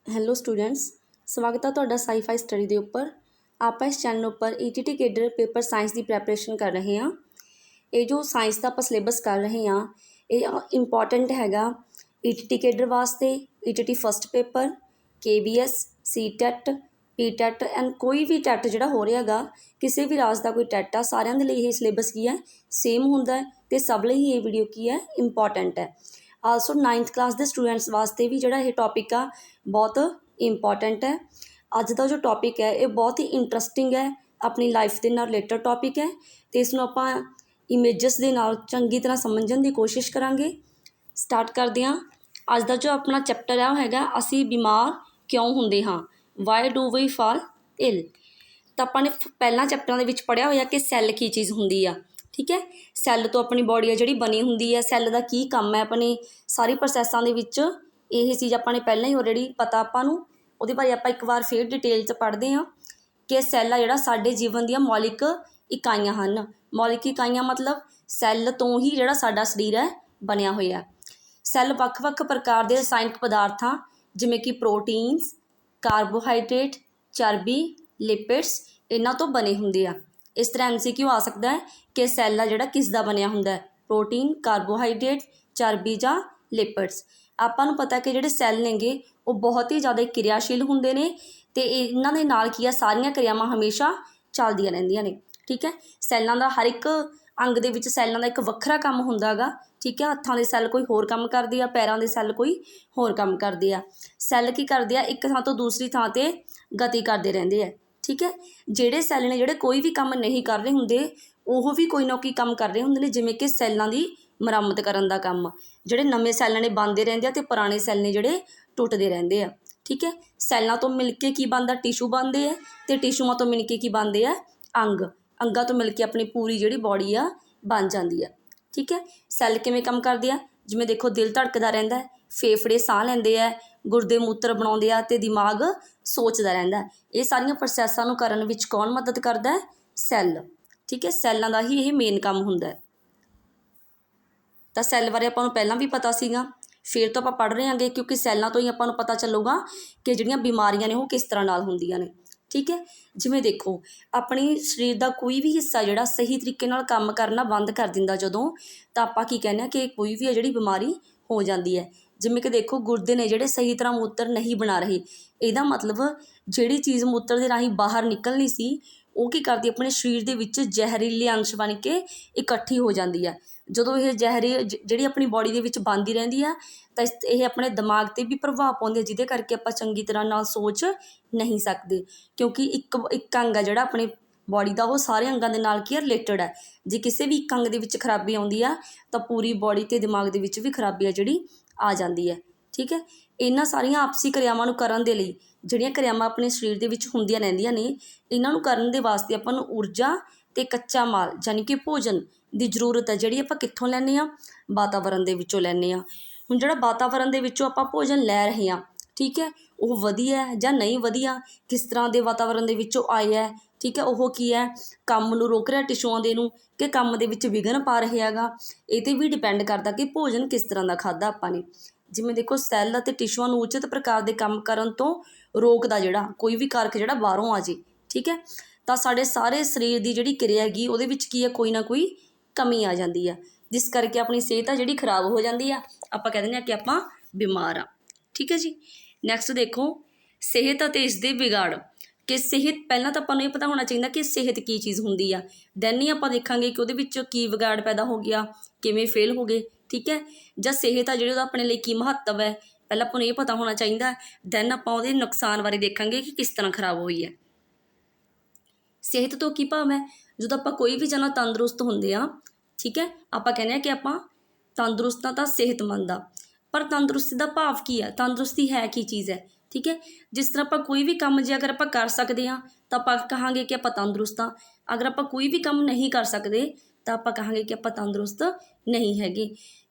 Hello students, ਸਵਾਗਤ ਹੈ ਤੁਹਾਡਾ ਸਾਈ-ਫਾਈ ਸਟੱਡੀ ਦੇ ਉੱਪਰ। ਆਪਾਂ ਇਸ ਚੈਨਲ ਉੱਪਰ ETT ਕੇਡਰ ਪੇਪਰ ਸਾਇੰਸ ਦੀ ਪ੍ਰੈਪਰੇਸ਼ਨ ਕਰ ਰਹੇ ਹਾਂ। ਇਹ ਜੋ ਸਾਇੰਸ ਦਾ ਆਪਾਂ ਸਿਲੇਬਸ ਕਰ ਰਹੇ ਹਾਂ ਇਹ ਇੰਪੋਰਟੈਂਟ ਹੈਗਾ ETT ਕੇਡਰ ਵਾਸਤੇ, ETT first paper, KBS, CTET, PTET and ਕੋਈ ਵੀ ਟੈਟ ਜਿਹੜਾ ਹੋ ਰਿਹਾ ਹੈਗਾ, ਕਿਸੇ ਵੀ ਰਾਜ ਦਾ ਕੋਈ ਟੈਟ ਆ, ਸਾਰਿਆਂ ਦੇ ਲਈ ਇਹ ਸਿਲੇਬਸ ਕੀ ਹੈ, ਸੇਮ ਹੁੰਦਾ ਹੈ ਅਤੇ ਸਭ ਲਈ ਇਹ ਵੀਡੀਓ ਕੀ ਹੈ, ਇੰਪੋਰਟੈਂਟ ਹੈ। ਆਲਸੋ 9th ਕਲਾਸ ਦੇ ਸਟੂਡੈਂਟਸ ਵਾਸਤੇ ਵੀ ਜਿਹੜਾ ਇਹ ਟੌਪਿਕ ਆ ਬਹੁਤ ਇੰਪੋਰਟੈਂਟ ਹੈ। ਅੱਜ ਦਾ ਜੋ ਟੌਪਿਕ ਹੈ ਇਹ ਬਹੁਤ ਹੀ ਇੰਟਰਸਟਿੰਗ ਹੈ, ਆਪਣੀ ਲਾਈਫ ਦੇ ਨਾਲ ਰਿਲੇਟਡ ਟੌਪਿਕ ਹੈ ਅਤੇ ਇਸ ਨੂੰ ਆਪਾਂ ਇਮੇਜਸ ਦੇ ਨਾਲ ਚੰਗੀ ਤਰ੍ਹਾਂ ਸਮਝਣ ਦੀ ਕੋਸ਼ਿਸ਼ ਕਰਾਂਗੇ। ਸਟਾਰਟ ਕਰਦੇ ਹਾਂ। ਅੱਜ ਦਾ ਜੋ ਆਪਣਾ ਚੈਪਟਰ ਹੈ ਉਹ ਹੈਗਾ ਅਸੀਂ ਬਿਮਾਰ ਕਿਉਂ ਹੁੰਦੇ ਹਾਂ, ਵਾਈ ਡੂ ਵੀ ਫਾਲ ਇਲ। ਤਾਂ ਆਪਾਂ ਨੇ ਪਹਿਲਾਂ ਚੈਪਟਰਾਂ ਦੇ ਵਿੱਚ ਪੜ੍ਹਿਆ ਹੋਇਆ ਕਿ ਸੈੱਲ ਕੀ ਚੀਜ਼ ਹੁੰਦੀ ਆ, ਠੀਕ ਹੈ। ਸੈੱਲ ਤੋਂ ਆਪਣੀ ਬੋਡੀ ਆ ਜਿਹੜੀ ਬਣੀ ਹੁੰਦੀ ਹੈ, ਸੈੱਲ ਦਾ ਕੀ ਕੰਮ ਹੈ, ਆਪਣੇ ਸਾਰੀ ਪ੍ਰੋਸੈਸਾਂ ਦੇ ਵਿੱਚ ਇਹ ਚੀਜ਼ ਆਪਾਂ ਨੇ ਪਹਿਲਾਂ ਹੀ ਆਲਰੇਡੀ ਪਤਾ ਆਪਾਂ ਨੂੰ। ਉਹਦੇ ਬਾਰੇ ਆਪਾਂ ਇੱਕ ਵਾਰ ਫਿਰ ਡਿਟੇਲ 'ਚ ਪੜ੍ਹਦੇ ਹਾਂ ਕਿ ਸੈੱਲ ਆ ਜਿਹੜਾ ਸਾਡੇ ਜੀਵਨ ਦੀਆਂ ਮੌਲਿਕ ਇਕਾਈਆਂ ਹਨ। ਮੌਲਿਕ ਇਕਾਈਆਂ ਮਤਲਬ ਸੈੱਲ ਤੋਂ ਹੀ ਜਿਹੜਾ ਸਾਡਾ ਸਰੀਰ ਹੈ ਬਣਿਆ ਹੋਇਆ। ਸੈੱਲ ਵੱਖ-ਵੱਖ ਪ੍ਰਕਾਰ ਦੇ ਰਸਾਇਣਿਕ ਪਦਾਰਥਾਂ ਜਿਵੇਂ ਕਿ ਪ੍ਰੋਟੀਨਸ, ਕਾਰਬੋਹਾਈਡਰੇਟ, ਚਰਬੀ, ਲਿਪਿਡਸ ਇਹਨਾਂ ਤੋਂ ਬਣੇ ਹੁੰਦੇ ਆ। ਇਸ ਤਰ੍ਹਾਂ MCQ ਆ ਸਕਦਾ ਹੈ ਕਿ ਸੈੱਲ ਆ ਜਿਹੜਾ ਕਿਸ ਦਾ ਬਣਿਆ ਹੁੰਦਾ ਹੈ, ਪ੍ਰੋਟੀਨ, ਕਾਰਬੋਹਾਈਡਰੇਟ, ਚਰਬੀ ਜਾਂ ਲਿਪਿਡਸ। ਆਪਾਂ ਨੂੰ ਪਤਾ ਕਿ ਜਿਹੜੇ ਸੈੱਲ ਨੇਗੇ ਉਹ ਬਹੁਤ ਹੀ ਜ਼ਿਆਦਾ ਕਿਰਿਆਸ਼ੀਲ ਹੁੰਦੇ ਨੇ ਅਤੇ ਇਹਨਾਂ ਦੇ ਨਾਲ ਕੀ ਆ, ਸਾਰੀਆਂ ਕਿਰਿਆਵਾਂ ਹਮੇਸ਼ਾ ਚੱਲਦੀਆਂ ਰਹਿੰਦੀਆਂ ਨੇ, ਠੀਕ ਹੈ। ਸੈੱਲਾਂ ਦਾ ਹਰ ਇੱਕ ਅੰਗ ਦੇ ਵਿੱਚ ਸੈੱਲਾਂ ਦਾ ਇੱਕ ਵੱਖਰਾ ਕੰਮ ਹੁੰਦਾ ਗਾ, ਠੀਕ ਹੈ। ਹੱਥਾਂ ਦੇ ਸੈੱਲ ਕੋਈ ਹੋਰ ਕੰਮ ਕਰਦੇ ਆ, ਪੈਰਾਂ ਦੇ ਸੈੱਲ ਕੋਈ ਹੋਰ ਕੰਮ ਕਰਦੇ ਆ। ਸੈੱਲ ਕੀ ਕਰਦੇ ਆ, ਇੱਕ ਥਾਂ ਤੋਂ ਦੂਸਰੀ ਥਾਂ 'ਤੇ ਗਤੀ ਕਰਦੇ ਰਹਿੰਦੇ ਆ, ਠੀਕ ਹੈ। ਜਿਹੜੇ ਸੈੱਲ ਨੇ ਜਿਹੜੇ ਕੋਈ ਵੀ ਕੰਮ ਨਹੀਂ ਕਰ ਰਹੇ ਹੁੰਦੇ ਉਹ ਵੀ ਕੋਈ ਨਾ ਕੋਈ ਕੰਮ ਕਰ ਰਹੇ ਹੁੰਦੇ ਨੇ, ਜਿਵੇਂ ਕਿ ਸੈੱਲਾਂ ਦੀ ਮੁਰੰਮਤ ਕਰਨ ਦਾ ਕੰਮ। ਜਿਹੜੇ ਨਵੇਂ ਸੈੱਲ ਨੇ ਬਣਦੇ ਰਹਿੰਦੇ ਆ ਅਤੇ ਪੁਰਾਣੇ ਸੈੱਲ ਨੇ ਜਿਹੜੇ ਟੁੱਟਦੇ ਰਹਿੰਦੇ ਆ, ਠੀਕ ਹੈ। ਸੈੱਲਾਂ ਤੋਂ ਮਿਲ ਕੇ ਕੀ ਬਣਦਾ, ਟਿਸ਼ੂ ਬਣਦੇ ਆ ਅਤੇ ਟਿਸ਼ੂਆਂ ਤੋਂ ਮਿਲ ਕੇ ਕੀ ਬਣਦੇ ਆ, ਅੰਗ। ਅੰਗਾਂ ਤੋਂ ਮਿਲ ਕੇ ਆਪਣੀ ਪੂਰੀ ਜਿਹੜੀ ਬੋਡੀ ਆ ਬਣ ਜਾਂਦੀ ਆ, ਠੀਕ ਹੈ। ਸੈੱਲ ਕਿਵੇਂ ਕੰਮ ਕਰਦੇ ਆ, ਜਿਵੇਂ ਦੇਖੋ ਦਿਲ ਧੜਕਦਾ ਰਹਿੰਦਾ, ਫੇਫੜੇ ਸਾਹ ਲੈਂਦੇ ਆ, ਗੁਰਦੇ ਮੂਤਰ ਬਣਾਉਂਦੇ ਆ ਅਤੇ ਦਿਮਾਗ ਸੋਚਦਾ ਰਹਿੰਦਾ। ਇਹ ਸਾਰੀਆਂ ਪ੍ਰੋਸੈਸਾਂ ਨੂੰ ਕਰਨ ਵਿੱਚ ਕੌਣ ਮਦਦ ਕਰਦਾ ਹੈ, ਸੈੱਲ, ਠੀਕ ਹੈ। ਸੈੱਲਾਂ ਦਾ ਹੀ ਇਹ ਮੇਨ ਕੰਮ ਹੁੰਦਾ। ਤਾਂ ਸੈੱਲ ਬਾਰੇ ਆਪਾਂ ਨੂੰ ਪਹਿਲਾਂ ਵੀ ਪਤਾ ਸੀਗਾ, ਫਿਰ ਤੋਂ ਆਪਾਂ ਪੜ੍ਹ ਰਹੇ ਹਾਂਗੇ ਕਿਉਂਕਿ ਸੈੱਲਾਂ ਤੋਂ ਹੀ ਆਪਾਂ ਨੂੰ ਪਤਾ ਚੱਲੂਗਾ ਕਿ ਜਿਹੜੀਆਂ ਬਿਮਾਰੀਆਂ ਨੇ ਉਹ ਕਿਸ ਤਰ੍ਹਾਂ ਨਾਲ ਹੁੰਦੀਆਂ ਨੇ, ਠੀਕ ਹੈ। ਜਿਵੇਂ ਦੇਖੋ ਆਪਣੀ ਸਰੀਰ ਦਾ ਕੋਈ ਵੀ ਹਿੱਸਾ ਜਿਹੜਾ ਸਹੀ ਤਰੀਕੇ ਨਾਲ ਕੰਮ ਕਰਨਾ ਬੰਦ ਕਰ ਦਿੰਦਾ ਜਦੋਂ, ਤਾਂ ਆਪਾਂ ਕੀ ਕਹਿੰਦੇ ਹਾਂ ਕਿ ਕੋਈ ਵੀ ਹੈ ਜਿਹੜੀ ਬਿਮਾਰੀ ਹੋ ਜਾਂਦੀ ਹੈ। ਜਿਵੇਂ ਕਿ ਦੇਖੋ ਗੁਰਦੇ ਨੇ ਜਿਹੜੇ ਸਹੀ ਤਰ੍ਹਾਂ ਮੂਤਰ ਨਹੀਂ ਬਣਾ ਰਹੇ, ਇਹਦਾ ਮਤਲਬ ਜਿਹੜੀ ਚੀਜ਼ ਮੂਤਰ ਦੇ ਰਾਹੀਂ ਬਾਹਰ ਨਿਕਲਣੀ ਸੀ ਉਹ ਕੀ ਕਰਦੀ, ਆਪਣੇ ਸਰੀਰ ਦੇ ਵਿੱਚ ਜ਼ਹਿਰੀਲੇ ਅੰਸ਼ ਬਣ ਕੇ ਇਕੱਠੀ ਹੋ ਜਾਂਦੀ ਹੈ। ਜਦੋਂ ਇਹ ਜਿਹੜੀ ਆਪਣੀ ਬੋਡੀ ਦੇ ਵਿੱਚ ਬਣਦੀ ਰਹਿੰਦੀ ਆ ਤਾਂ ਇਹ ਆਪਣੇ ਦਿਮਾਗ 'ਤੇ ਵੀ ਪ੍ਰਭਾਵ ਪਾਉਂਦੀ ਹੈ, ਜਿਹਦੇ ਕਰਕੇ ਆਪਾਂ ਚੰਗੀ ਤਰ੍ਹਾਂ ਨਾਲ ਸੋਚ ਨਹੀਂ ਸਕਦੇ ਕਿਉਂਕਿ ਇੱਕ ਅੰਗ ਆ ਜਿਹੜਾ ਆਪਣੀ ਬੋਡੀ ਦਾ ਉਹ ਸਾਰੇ ਅੰਗਾਂ ਦੇ ਨਾਲ ਕੀ ਹੈ, ਰਿਲੇਟਡ ਹੈ। ਜੇ ਕਿਸੇ ਵੀ ਇੱਕ ਅੰਗ ਦੇ ਵਿੱਚ ਖਰਾਬੀ ਆਉਂਦੀ ਆ ਤਾਂ ਪੂਰੀ ਬੋਡੀ ਅਤੇ ਦਿਮਾਗ ਦੇ ਵਿੱਚ ਵੀ ਖਰਾਬੀ ਆ ਜਿਹੜੀ ਆ ਜਾਂਦੀ ਹੈ, ਠੀਕ ਹੈ। ਇਹਨਾਂ ਸਾਰੀਆਂ ਆਪਸੀ ਕਿਰਿਆਵਾਂ ਨੂੰ ਕਰਨ ਦੇ ਲਈ ਜਿਹੜੀਆਂ ਕਿਰਿਆਵਾਂ ਆਪਣੇ ਸਰੀਰ ਦੇ ਵਿੱਚ ਹੁੰਦੀਆਂ ਰਹਿੰਦੀਆਂ ਨੇ, ਇਹਨਾਂ ਨੂੰ ਕਰਨ ਦੇ ਵਾਸਤੇ ਆਪਾਂ ਨੂੰ ਊਰਜਾ ਅਤੇ ਕੱਚਾ ਮਾਲ ਯਾਨੀ ਕਿ ਭੋਜਨ ਦੀ ਜ਼ਰੂਰਤ ਹੈ, ਜਿਹੜੀ ਆਪਾਂ ਕਿੱਥੋਂ ਲੈਂਦੇ ਹਾਂ, ਵਾਤਾਵਰਨ ਦੇ ਵਿੱਚੋਂ ਲੈਂਦੇ ਹਾਂ। ਹੁਣ ਜਿਹੜਾ ਵਾਤਾਵਰਨ ਦੇ ਵਿੱਚੋਂ ਆਪਾਂ ਭੋਜਨ ਲੈ ਰਹੇ ਹਾਂ, ਠੀਕ ਹੈ, ਉਹ ਵਧੀਆ ਜਾਂ ਨਹੀਂ ਵਧੀਆ, ਕਿਸ ਤਰ੍ਹਾਂ ਦੇ ਵਾਤਾਵਰਨ ਦੇ ਵਿੱਚੋਂ ਆਏ ਹੈ, ਠੀਕ ਹੈ। ਉਹ ਕੀ ਹੈ, ਕੰਮ ਨੂੰ ਰੋਕ ਰਿਹਾ ਟਿਸ਼ੂਆਂ ਦੇ ਨੂੰ ਕਿ ਕੰਮ ਦੇ ਵਿੱਚ ਵਿਘਨ ਪਾ ਰਿਹਾ ਹੈਗਾ। ਇਹ 'ਤੇ ਵੀ ਡਿਪੈਂਡ ਕਰਦਾ ਕਿ ਭੋਜਨ ਕਿਸ ਤਰ੍ਹਾਂ ਦਾ ਖਾਧਾ ਆਪਾਂ ਨੇ। ਜਿਵੇਂ ਦੇਖੋ ਸੈੱਲ ਅਤੇ ਟਿਸ਼ੂਆਂ ਨੂੰ ਉਚਿਤ ਪ੍ਰਕਾਰ ਦੇ ਕੰਮ ਕਰਨ ਤੋਂ ਰੋਕਦਾ ਜਿਹੜਾ ਕੋਈ ਵੀ ਕਾਰਕ ਜਿਹੜਾ ਬਾਹਰੋਂ ਆ ਜੇ, ਠੀਕ ਹੈ। ਤਾਂ ਸਾਡੇ ਸਾਰੇ ਸਰੀਰ ਦੀ ਜਿਹੜੀ ਕਿਰਿਆ ਹੈਗੀ ਉਹਦੇ ਵਿੱਚ ਕੀ ਹੈ, ਕੋਈ ਨਾ ਕੋਈ ਕਮੀ ਆ ਜਾਂਦੀ ਆ, ਜਿਸ ਕਰਕੇ ਆਪਣੀ ਸਿਹਤ ਆ ਜਿਹੜੀ ਖਰਾਬ ਹੋ ਜਾਂਦੀ ਆ। ਆਪਾਂ ਕਹਿ ਦਿੰਦੇ ਹਾਂ ਕਿ ਆਪਾਂ ਬਿਮਾਰ ਆ, ਠੀਕ ਹੈ ਜੀ। ਨੈਕਸਟ ਦੇਖੋ ਸਿਹਤ ਅਤੇ ਇਸ ਦੇ ਵਿਗਾੜ। ਕਿ ਸਿਹਤ ਪਹਿਲਾਂ ਤਾਂ ਆਪਾਂ ਨੂੰ ਇਹ ਪਤਾ ਹੋਣਾ ਚਾਹੀਦਾ ਕਿ ਸਿਹਤ ਕੀ ਚੀਜ਼ ਹੁੰਦੀ ਆ, ਦੈਨ ਹੀ ਆਪਾਂ ਦੇਖਾਂਗੇ ਕਿ ਉਹਦੇ ਵਿੱਚ ਕੀ ਵਿਗਾੜ ਪੈਦਾ ਹੋ ਗਿਆ, ਕਿਵੇਂ ਫੇਲ ਹੋ ਗਏ, ਠੀਕ ਹੈ। ਜਾਂ ਸਿਹਤ ਆ ਜਿਹੜੀ ਉਹਦਾ ਆਪਣੇ ਲਈ ਕੀ ਮਹੱਤਵ ਹੈ, ਪਹਿਲਾਂ ਆਪਾਂ ਨੂੰ ਇਹ ਪਤਾ ਹੋਣਾ ਚਾਹੀਦਾ, ਦੈਨ ਆਪਾਂ ਉਹਦੇ ਨੁਕਸਾਨ ਬਾਰੇ ਦੇਖਾਂਗੇ ਕਿ ਕਿਸ ਤਰ੍ਹਾਂ ਖਰਾਬ ਹੋਈ ਹੈ। ਸਿਹਤ ਤੋਂ ਕੀ ਭਾਵ ਹੈ, ਜਦੋਂ ਆਪਾਂ ਕੋਈ ਵੀ ਜਣਾ ਤੰਦਰੁਸਤ ਹੁੰਦੇ ਆ, ਠੀਕ ਹੈ, ਆਪਾਂ ਕਹਿੰਦੇ ਹਾਂ ਕਿ ਆਪਾਂ ਤੰਦਰੁਸਤ ਤਾਂ ਸਿਹਤਮੰਦ ਆ। ਪਰ ਤੰਦਰੁਸਤੀ ਦਾ ਭਾਵ ਕੀ ਹੈ, ਤੰਦਰੁਸਤੀ ਹੈ ਕੀ ਚੀਜ਼ ਹੈ, ਠੀਕ ਹੈ। ਜਿਸ ਤਰ੍ਹਾਂ ਆਪਾਂ ਕੋਈ ਵੀ ਕੰਮ ਜੇ ਅਗਰ ਆਪਾਂ ਕਰ ਸਕਦੇ ਹਾਂ ਤਾਂ ਆਪਾਂ ਕਹਾਂਗੇ ਕਿ ਆਪਾਂ ਤੰਦਰੁਸਤ ਹਾਂ। ਅਗਰ ਆਪਾਂ ਕੋਈ ਵੀ ਕੰਮ ਨਹੀਂ ਕਰ ਸਕਦੇ ਤਾਂ ਆਪਾਂ ਕਹਾਂਗੇ ਕਿ ਆਪਾਂ ਤੰਦਰੁਸਤ ਨਹੀਂ ਹੈਗੇ।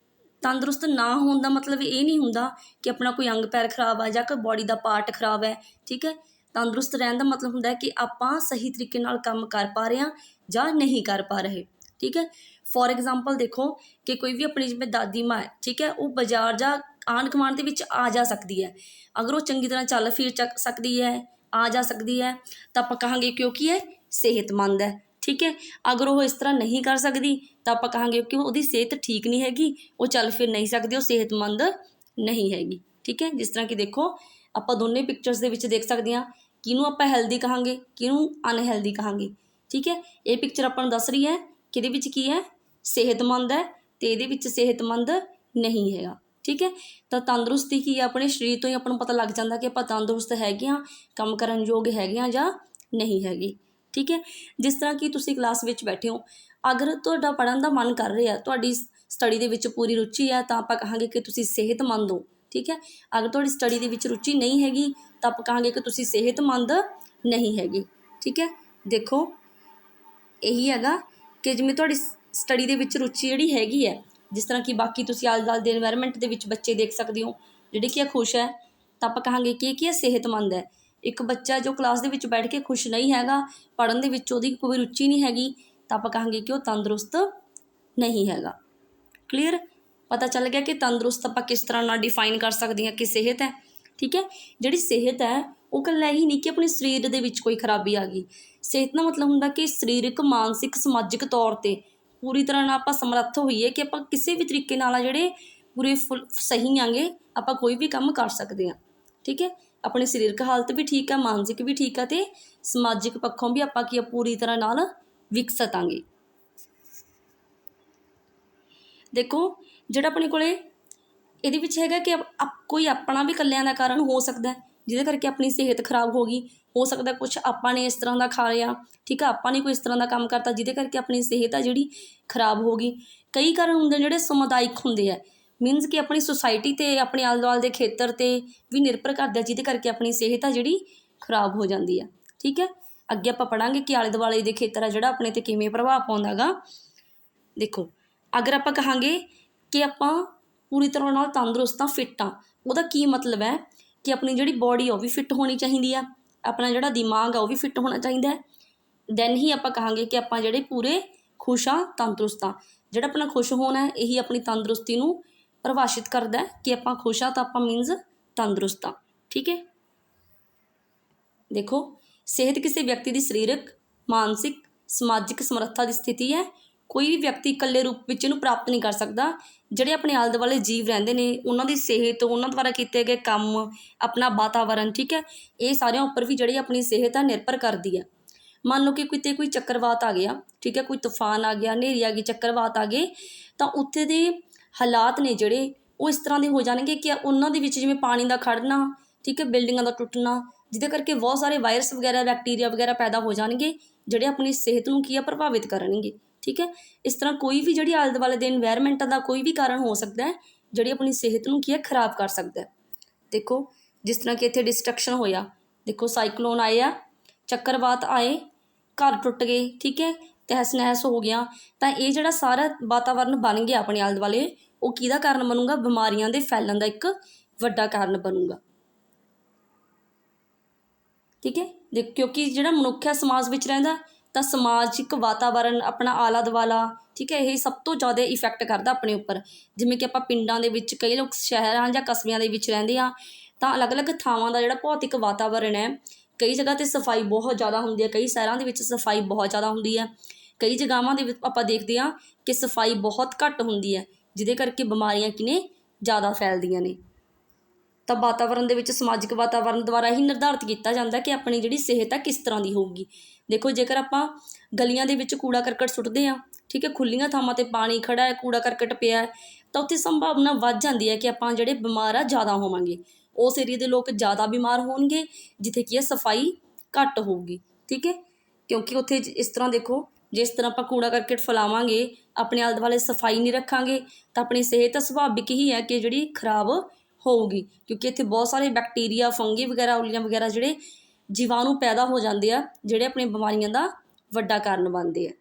ਤੰਦਰੁਸਤ ਨਾ ਹੋਣ ਦਾ ਮਤਲਬ ਇਹ ਨਹੀਂ ਹੁੰਦਾ ਕਿ ਆਪਣਾ ਕੋਈ ਅੰਗ ਪੈਰ ਖਰਾਬ ਆ ਜਾਂ ਕੋਈ ਬੋਡੀ ਦਾ ਪਾਰਟ ਖਰਾਬ ਹੈ, ਠੀਕ ਹੈ। ਤੰਦਰੁਸਤ ਰਹਿਣ ਦਾ ਮਤਲਬ ਹੁੰਦਾ ਕਿ ਆਪਾਂ ਸਹੀ ਤਰੀਕੇ ਨਾਲ ਕੰਮ ਕਰ ਪਾ ਰਹੇ ਹਾਂ ਜਾਂ ਨਹੀਂ ਕਰ ਪਾ ਰਹੇ, ਠੀਕ ਹੈ। ਫੋਰ ਐਗਜ਼ਾਮਪਲ ਦੇਖੋ ਕਿ ਕੋਈ ਵੀ ਆਪਣੀ ਜਿਵੇਂ ਦਾਦੀ ਮਾਂ ਹੈ, ਠੀਕ ਹੈ, ਉਹ ਬਾਜ਼ਾਰ ਜਾਂ ਆਂਢ ਗੁਆਂਢ ਦੇ ਵਿੱਚ ਆ ਜਾ ਸਕਦੀ ਹੈ। ਅਗਰ ਉਹ ਚੰਗੀ ਤਰ੍ਹਾਂ ਚੱਲ ਫਿਰ ਸਕਦੀ ਹੈ, ਆ ਜਾ ਸਕਦੀ ਹੈ, ਤਾਂ ਆਪਾਂ ਕਹਾਂਗੇ ਕਿ ਉਹ ਕੀ ਹੈ, ਸਿਹਤਮੰਦ ਹੈ। ਠੀਕ ਹੈ। ਅਗਰ ਉਹ ਇਸ ਤਰ੍ਹਾਂ ਨਹੀਂ ਕਰ ਸਕਦੀ ਤਾਂ ਆਪਾਂ ਕਹਾਂਗੇ ਕਿ ਉਹਦੀ ਸਿਹਤ ਠੀਕ ਨਹੀਂ ਹੈਗੀ, ਉਹ ਚੱਲ ਫਿਰ ਨਹੀਂ ਸਕਦੀ, ਉਹ ਸਿਹਤਮੰਦ ਨਹੀਂ ਹੈਗੀ। ਠੀਕ ਹੈ। ਜਿਸ ਤਰ੍ਹਾਂ ਕਿ ਦੇਖੋ ਆਪਾਂ ਦੋਨੇ ਪਿਕਚਰਸ ਦੇ ਵਿੱਚ ਦੇਖ ਸਕਦੇ ਹਾਂ, ਕਿਹਨੂੰ ਆਪਾਂ ਹੈਲਦੀ ਕਹਾਂਗੇ, ਕਿਹਨੂੰ ਅਨਹੈਲਦੀ ਕਹਾਂਗੇ। ਠੀਕ ਹੈ। ਇਹ ਪਿਕਚਰ ਆਪਾਂ ਨੂੰ ਦੱਸ ਰਹੀ ਹੈ ਕਿ ਇਹਦੇ ਵਿੱਚ ਕੀ ਹੈ, ਸਿਹਤਮੰਦ ਹੈ, ਅਤੇ ਇਹਦੇ ਵਿੱਚ ਸਿਹਤਮੰਦ ਨਹੀਂ ਹੈਗਾ। ਠੀਕ ਹੈ। ਤਾਂ ਤੰਦਰੁਸਤੀ ਕੀ ਹੈ, ਆਪਣੇ ਸਰੀਰ ਤੋਂ ਹੀ ਆਪਾਂ ਨੂੰ ਪਤਾ ਲੱਗ ਜਾਂਦਾ ਕਿ ਆਪਾਂ ਤੰਦਰੁਸਤ ਹੈਗੇ ਹਾਂ, ਕੰਮ ਕਰਨ ਯੋਗ ਹੈਗੇ ਹਾਂ ਜਾਂ ਨਹੀਂ ਹੈਗੇ। ਠੀਕ ਹੈ। ਜਿਸ ਤਰ੍ਹਾਂ ਕਿ ਤੁਸੀਂ ਕਲਾਸ ਵਿੱਚ ਬੈਠੇ ਹੋ, ਅਗਰ ਤੁਹਾਡਾ ਪੜ੍ਹਨ ਦਾ ਮਨ ਕਰ ਰਿਹਾ, ਤੁਹਾਡੀ ਸਟੱਡੀ ਦੇ ਵਿੱਚ ਪੂਰੀ ਰੁਚੀ ਹੈ, ਤਾਂ ਆਪਾਂ ਕਹਾਂਗੇ ਕਿ ਤੁਸੀਂ ਸਿਹਤਮੰਦ ਹੋ। ਠੀਕ ਹੈ। ਅਗਰ ਤੁਹਾਡੀ ਸਟੱਡੀ ਦੇ ਵਿੱਚ ਰੁਚੀ ਨਹੀਂ ਹੈਗੀ ਤਾਂ ਆਪਾਂ ਕਹਾਂਗੇ ਕਿ ਤੁਸੀਂ ਸਿਹਤਮੰਦ ਨਹੀਂ ਹੈਗੇ। ਠੀਕ ਹੈ। ਦੇਖੋ ਇਹੀ ਹੈਗਾ ਕਿ ਜਿਵੇਂ ਤੁਹਾਡੀ ਸਟੱਡੀ ਦੇ ਵਿੱਚ ਰੁਚੀ ਜਿਹੜੀ ਹੈਗੀ ਹੈ, ਜਿਸ ਤਰ੍ਹਾਂ ਕਿ ਬਾਕੀ ਤੁਸੀਂ ਆਲੇ ਦੁਆਲੇ ਦੇ ਇਨਵਾਇਰਮੈਂਟ ਦੇ ਵਿੱਚ ਬੱਚੇ ਦੇਖ ਸਕਦੇ ਹੋ ਜਿਹੜੇ ਕੀ ਹੈ ਖੁਸ਼ ਹੈ, ਤਾਂ ਆਪਾਂ ਕਹਾਂਗੇ ਕਿ ਇਹ ਕੀ ਹੈ, ਸਿਹਤਮੰਦ ਹੈ। ਇੱਕ ਬੱਚਾ ਜੋ ਕਲਾਸ ਦੇ ਵਿੱਚ ਬੈਠ ਕੇ ਖੁਸ਼ ਨਹੀਂ ਹੈਗਾ, ਪੜ੍ਹਨ ਦੇ ਵਿੱਚ ਉਹਦੀ ਕੋਈ ਰੁਚੀ ਨਹੀਂ ਹੈਗੀ, ਤਾਂ ਆਪਾਂ ਕਹਾਂਗੇ ਕਿ ਉਹ ਤੰਦਰੁਸਤ ਨਹੀਂ ਹੈਗਾ। ਕਲੀਅਰ? ਪਤਾ ਚੱਲ ਗਿਆ ਕਿ ਤੰਦਰੁਸਤ ਆਪਾਂ ਕਿਸ ਤਰ੍ਹਾਂ ਨਾਲ ਡਿਫਾਈਨ ਕਰ ਸਕਦੇ ਹਾਂ ਕਿ ਸਿਹਤ ਹੈ। ਠੀਕ ਹੈ। ਜਿਹੜੀ ਸਿਹਤ ਹੈ ਉਹ ਇਕੱਲਾ ਹੀ ਨਹੀਂ ਕਿ ਆਪਣੇ ਸਰੀਰ ਦੇ ਵਿੱਚ ਕੋਈ ਖਰਾਬੀ ਆ ਗਈ। ਸਿਹਤ ਦਾ ਮਤਲਬ ਹੁੰਦਾ ਕਿ ਸਰੀਰਕ, ਮਾਨਸਿਕ, ਸਮਾਜਿਕ ਤੌਰ 'ਤੇ ਪੂਰੀ ਤਰ੍ਹਾਂ ਨਾਲ ਆਪਾਂ ਸਮਰੱਥ ਹੋਈਏ ਕਿ ਆਪਾਂ ਕਿਸੇ ਵੀ ਤਰੀਕੇ ਨਾਲ ਆ ਜਿਹੜੇ ਪੂਰੇ ਸਹੀ ਆਂਗੇ, ਆਪਾਂ ਕੋਈ ਵੀ ਕੰਮ ਕਰ ਸਕਦੇ ਹਾਂ। ਠੀਕ ਹੈ। ਆਪਣੀ ਸਰੀਰਕ ਹਾਲਤ ਵੀ ਠੀਕ ਆ, ਮਾਨਸਿਕ ਵੀ ਠੀਕ ਆ, ਅਤੇ ਸਮਾਜਿਕ ਪੱਖੋਂ ਵੀ ਆਪਾਂ ਕੀ ਆ, ਪੂਰੀ ਤਰ੍ਹਾਂ ਨਾਲ ਵਿਕਸਿਤ ਆਂਗੇ। ਦੇਖੋ ਜਿਹੜਾ ਆਪਣੇ ਕੋਲੇ ਇਹਦੇ ਵਿੱਚ ਹੈਗਾ ਕਿ ਕੋਈ ਆਪਣਾ ਵੀ ਇਕੱਲਿਆਂ ਦਾ ਕਾਰਨ ਹੋ ਸਕਦਾ, ਜਿਹਦੇ ਕਰਕੇ ਆਪਣੀ ਸਿਹਤ ਖਰਾਬ ਹੋ ਗਈ। ਹੋ ਸਕਦਾ ਕੁਛ ਆਪਾਂ ਨੇ ਇਸ ਤਰ੍ਹਾਂ ਦਾ ਖਾ ਲਿਆ, ਠੀਕ ਆ, ਆਪਾਂ ਨੇ ਕੋਈ ਇਸ ਤਰ੍ਹਾਂ ਦਾ ਕੰਮ ਕਰਤਾ ਜਿਹਦੇ ਕਰਕੇ ਆਪਣੀ ਸਿਹਤ ਆ ਜਿਹੜੀ ਖਰਾਬ ਹੋ ਗਈ। ਕਈ ਕਾਰਨ ਹੁੰਦੇ ਜਿਹੜੇ ਸਮੁਦਾਇਕ ਹੁੰਦੇ ਆ, ਮੀਨਸ ਕਿ ਆਪਣੀ ਸੁਸਾਇਟੀ 'ਤੇ, ਆਪਣੇ ਆਲੇ ਦੁਆਲੇ ਦੇ ਖੇਤਰ 'ਤੇ ਵੀ ਨਿਰਭਰ ਕਰਦਾ, ਜਿਹਦੇ ਕਰਕੇ ਆਪਣੀ ਸਿਹਤ ਆ ਜਿਹੜੀ ਖਰਾਬ ਹੋ ਜਾਂਦੀ ਆ। ਠੀਕ ਹੈ। ਅੱਗੇ ਆਪਾਂ ਪੜ੍ਹਾਂਗੇ ਕਿ ਆਲੇ ਦੁਆਲੇ ਦੇ ਖੇਤਰ ਆ ਜਿਹੜਾ ਆਪਣੇ 'ਤੇ ਕਿਵੇਂ ਪ੍ਰਭਾਵ ਪਾਉਂਦਾ ਗਾ। ਦੇਖੋ ਅਗਰ ਆਪਾਂ ਕਹਾਂਗੇ ਕਿ ਆਪਾਂ ਪੂਰੀ ਤਰ੍ਹਾਂ ਨਾਲ ਤੰਦਰੁਸਤ ਹਾਂ, ਫਿੱਟ ਹਾਂ, ਉਹਦਾ ਕੀ ਮਤਲਬ ਹੈ ਕਿ ਆਪਣੀ ਜਿਹੜੀ ਬੋਡੀ ਆ ਉਹ ਵੀ ਫਿੱਟ ਹੋਣੀ ਚਾਹੀਦੀ ਆ, ਆਪਣਾ ਜਿਹੜਾ ਦਿਮਾਗ ਆ ਉਹ ਵੀ ਫਿੱਟ ਹੋਣਾ ਚਾਹੀਦਾ ਹੈ। ਦੈਨ ਹੀ ਆਪਾਂ ਕਹਾਂਗੇ ਕਿ ਆਪਾਂ ਜਿਹੜੇ ਪੂਰੇ ਖੁਸ਼ ਹਾਂ, ਤੰਦਰੁਸਤ ਹਾਂ। ਜਿਹੜਾ ਆਪਣਾ ਖੁਸ਼ ਹੋਣਾ ਹੈ, ਇਹੀ ਆਪਣੀ ਤੰਦਰੁਸਤੀ ਨੂੰ ਪਰਿਭਾਸ਼ਿਤ ਕਰਦਾ ਕਿ ਆਪਾਂ ਖੁਸ਼ ਹਾਂ ਤਾਂ ਆਪਾਂ ਮੀਨਜ਼ ਤੰਦਰੁਸਤ ਹਾਂ। ਠੀਕ ਹੈ। ਦੇਖੋ ਸਿਹਤ ਕਿਸੇ ਵਿਅਕਤੀ ਦੀ ਸਰੀਰਕ, ਮਾਨਸਿਕ, ਸਮਾਜਿਕ ਸਮਰੱਥਾ ਦੀ ਸਥਿਤੀ ਹੈ। ਕੋਈ ਵੀ ਵਿਅਕਤੀ ਇਕੱਲੇ ਰੂਪ ਵਿੱਚ ਇਹਨੂੰ ਪ੍ਰਾਪਤ ਨਹੀਂ ਕਰ ਸਕਦਾ। ਜਿਹੜੇ ਆਪਣੇ ਆਲੇ ਦੁਆਲੇ ਜੀਵ ਰਹਿੰਦੇ ਨੇ, ਉਹਨਾਂ ਦੀ ਸਿਹਤ, ਉਹਨਾਂ ਦੁਆਰਾ ਕੀਤੇ ਗਏ ਕੰਮ, ਆਪਣਾ ਵਾਤਾਵਰਨ, ਠੀਕ ਹੈ, ਇਹ ਸਾਰਿਆਂ ਉੱਪਰ ਵੀ ਜਿਹੜੀ ਆਪਣੀ ਸਿਹਤ ਆ ਨਿਰਭਰ ਕਰਦੀ ਹੈ। ਮੰਨ ਲਓ ਕਿ ਕਿਤੇ ਕੋਈ ਚੱਕਰਵਾਤ ਆ ਗਿਆ, ਠੀਕ ਹੈ, ਕੋਈ ਤੂਫਾਨ ਆ ਗਿਆ, ਹਨੇਰੀ ਆ ਗਈ, ਚੱਕਰਵਾਤ ਆ ਗਏ, ਤਾਂ ਉੱਥੇ ਦੇ ਹਾਲਾਤ ਨੇ ਜਿਹੜੇ ਉਹ ਇਸ ਤਰ੍ਹਾਂ ਦੇ ਹੋ ਜਾਣਗੇ ਕਿ ਉਹਨਾਂ ਦੇ ਵਿੱਚ ਜਿਵੇਂ ਪਾਣੀ ਦਾ ਖੜਨਾ, ਠੀਕ ਹੈ, ਬਿਲਡਿੰਗਾਂ ਦਾ ਟੁੱਟਣਾ, ਜਿਹਦੇ ਕਰਕੇ ਬਹੁਤ ਸਾਰੇ ਵਾਇਰਸ ਵਗੈਰਾ, ਬੈਕਟੀਰੀਆ ਵਗੈਰਾ ਪੈਦਾ ਹੋ ਜਾਣਗੇ, ਜਿਹੜੇ ਆਪਣੀ ਸਿਹਤ ਨੂੰ ਕੀ ਆ, ਪ੍ਰਭਾਵਿਤ ਕਰਨਗੇ। ਠੀਕ ਹੈ। ਇਸ ਤਰ੍ਹਾਂ ਕੋਈ ਵੀ ਜਿਹੜੀ ਆਲੇ ਦੁਆਲੇ ਦੇ ਇਨਵਾਇਰਮੈਂਟ ਦਾ ਕੋਈ ਵੀ ਕਾਰਨ ਹੋ ਸਕਦਾ ਹੈ ਜਿਹੜੀ ਆਪਣੀ ਸਿਹਤ ਨੂੰ ਕੀ ਹੈ, ਖਰਾਬ ਕਰ ਸਕਦਾ ਹੈ। ਦੇਖੋ ਜਿਸ ਤਰ੍ਹਾਂ ਕਿ ਇੱਥੇ ਡਿਸਟਰਕਸ਼ਨ ਹੋਇਆ, ਦੇਖੋ ਸਾਈਕਲੋਨ ਆਏ ਆ, ਚੱਕਰਵਾਤ ਆਏ, ਘਰ ਟੁੱਟ ਗਏ, ਠੀਕ ਹੈ, ਤਹਿਸ ਨਹਿਸ ਹੋ ਗਿਆ, ਤਾਂ ਇਹ ਜਿਹੜਾ ਸਾਰਾ ਵਾਤਾਵਰਨ ਬਣ ਗਿਆ ਆਪਣੇ ਆਲੇ ਦੁਆਲੇ, ਉਹ ਕਿਹਦਾ ਕਾਰਨ ਬਣੂਗਾ? ਬਿਮਾਰੀਆਂ ਦੇ ਫੈਲਣ ਦਾ ਇੱਕ ਵੱਡਾ ਕਾਰਨ ਬਣੂਗਾ। ਠੀਕ ਹੈ। ਕਿਉਂਕਿ ਜਿਹੜਾ ਮਨੁੱਖ ਹੈ ਸਮਾਜ ਵਿੱਚ ਰਹਿੰਦਾ, ਤਾਂ ਸਮਾਜਿਕ ਵਾਤਾਵਰਨ, ਆਪਣਾ ਆਲਾ ਦੁਆਲਾ, ਠੀਕ ਹੈ, ਇਹ ਸਭ ਤੋਂ ਜ਼ਿਆਦਾ ਇਫੈਕਟ ਕਰਦਾ ਆਪਣੇ ਉੱਪਰ। ਜਿਵੇਂ ਕਿ ਆਪਾਂ ਪਿੰਡਾਂ ਦੇ ਵਿੱਚ, ਕਈ ਲੋਕ ਸ਼ਹਿਰਾਂ ਜਾਂ ਕਸਬਿਆਂ ਦੇ ਵਿੱਚ ਰਹਿੰਦੇ ਆ, ਤਾਂ ਅਲੱਗ-ਅਲੱਗ ਥਾਵਾਂ ਦਾ ਜਿਹੜਾ ਭੌਤਿਕ ਵਾਤਾਵਰਨ ਹੈ, ਕਈ ਜਗ੍ਹਾ 'ਤੇ ਸਫਾਈ ਬਹੁਤ ਜ਼ਿਆਦਾ ਹੁੰਦੀ ਹੈ, ਕਈ ਸ਼ਹਿਰਾਂ ਦੇ ਵਿੱਚ ਸਫਾਈ ਬਹੁਤ ਜ਼ਿਆਦਾ ਹੁੰਦੀ ਹੈ, ਕਈ ਜਗ੍ਹਾਵਾਂ ਦੇ ਵਿੱਚ ਆਪਾਂ ਦੇਖਦੇ ਹਾਂ ਕਿ ਸਫਾਈ ਬਹੁਤ ਘੱਟ ਹੁੰਦੀ ਹੈ, ਜਿਹਦੇ ਕਰਕੇ ਬਿਮਾਰੀਆਂ ਕਿਨੇ ਜ਼ਿਆਦਾ ਫੈਲਦੀਆਂ ਨੇ। ਤਾਂ ਵਾਤਾਵਰਨ ਦੇ ਵਿੱਚ ਸਮਾਜਿਕ ਵਾਤਾਵਰਨ ਦੁਆਰਾ ਹੀ ਨਿਰਧਾਰਿਤ ਕੀਤਾ ਜਾਂਦਾ ਕਿ ਆਪਣੀ ਜਿਹੜੀ ਸਿਹਤ ਹੈ ਕਿਸ ਤਰ੍ਹਾਂ ਦੀ ਹੋਊਗੀ। ਦੇਖੋ ਜੇਕਰ ਆਪਾਂ ਗਲੀਆਂ ਦੇ ਵਿੱਚ ਕੂੜਾ ਕਰਕਟ ਸੁੱਟਦੇ ਹਾਂ, ਠੀਕ ਹੈ, ਖੁੱਲ੍ਹੀਆਂ ਥਾਵਾਂ 'ਤੇ ਪਾਣੀ ਖੜ੍ਹਾ ਹੈ, ਕੂੜਾ ਕਰਕਟ ਪਿਆ ਹੈ, ਤਾਂ ਉੱਥੇ ਸੰਭਾਵਨਾ ਵੱਧ ਜਾਂਦੀ ਹੈ ਕਿ ਆਪਾਂ ਜਿਹੜੇ ਬਿਮਾਰ ਆ ਜ਼ਿਆਦਾ ਹੋਵਾਂਗੇ। ਉਸ ਏਰੀਏ ਦੇ ਲੋਕ ਜ਼ਿਆਦਾ ਬਿਮਾਰ ਹੋਣਗੇ ਜਿੱਥੇ ਕੀ ਹੈ ਸਫਾਈ ਘੱਟ ਹੋਊਗੀ। ਠੀਕ ਹੈ। ਕਿਉਂਕਿ ਉੱਥੇ ਇਸ ਤਰ੍ਹਾਂ ਦੇਖੋ, ਜਿਸ ਤਰ੍ਹਾਂ ਆਪਾਂ ਕੂੜਾ ਕਰਕਟ ਫੈਲਾਵਾਂਗੇ, ਆਪਣੇ ਆਲੇ ਦੁਆਲੇ ਸਫਾਈ ਨਹੀਂ ਰੱਖਾਂਗੇ, ਤਾਂ ਆਪਣੀ ਸਿਹਤ ਸੁਭਾਵਿਕ ਹੀ ਹੈ ਕਿ ਜਿਹੜੀ ਖਰਾਬ ਹੋਊਗੀ। ਕਿਉਂਕਿ ਇੱਥੇ ਬਹੁਤ ਸਾਰੇ ਬੈਕਟੀਰੀਆ, ਫੰਗੀ ਵਗੈਰਾ, ਉੱਲੀਆਂ ਵਗੈਰਾ, ਜਿਹੜੇ ਜੀਵਾਣੂ ਪੈਦਾ ਹੋ ਜਾਂਦੇ ਆ, ਜਿਹੜੇ ਆਪਣੀਆਂ ਬਿਮਾਰੀਆਂ ਦਾ ਵੱਡਾ ਕਾਰਨ ਬਣਦੇ ਆ।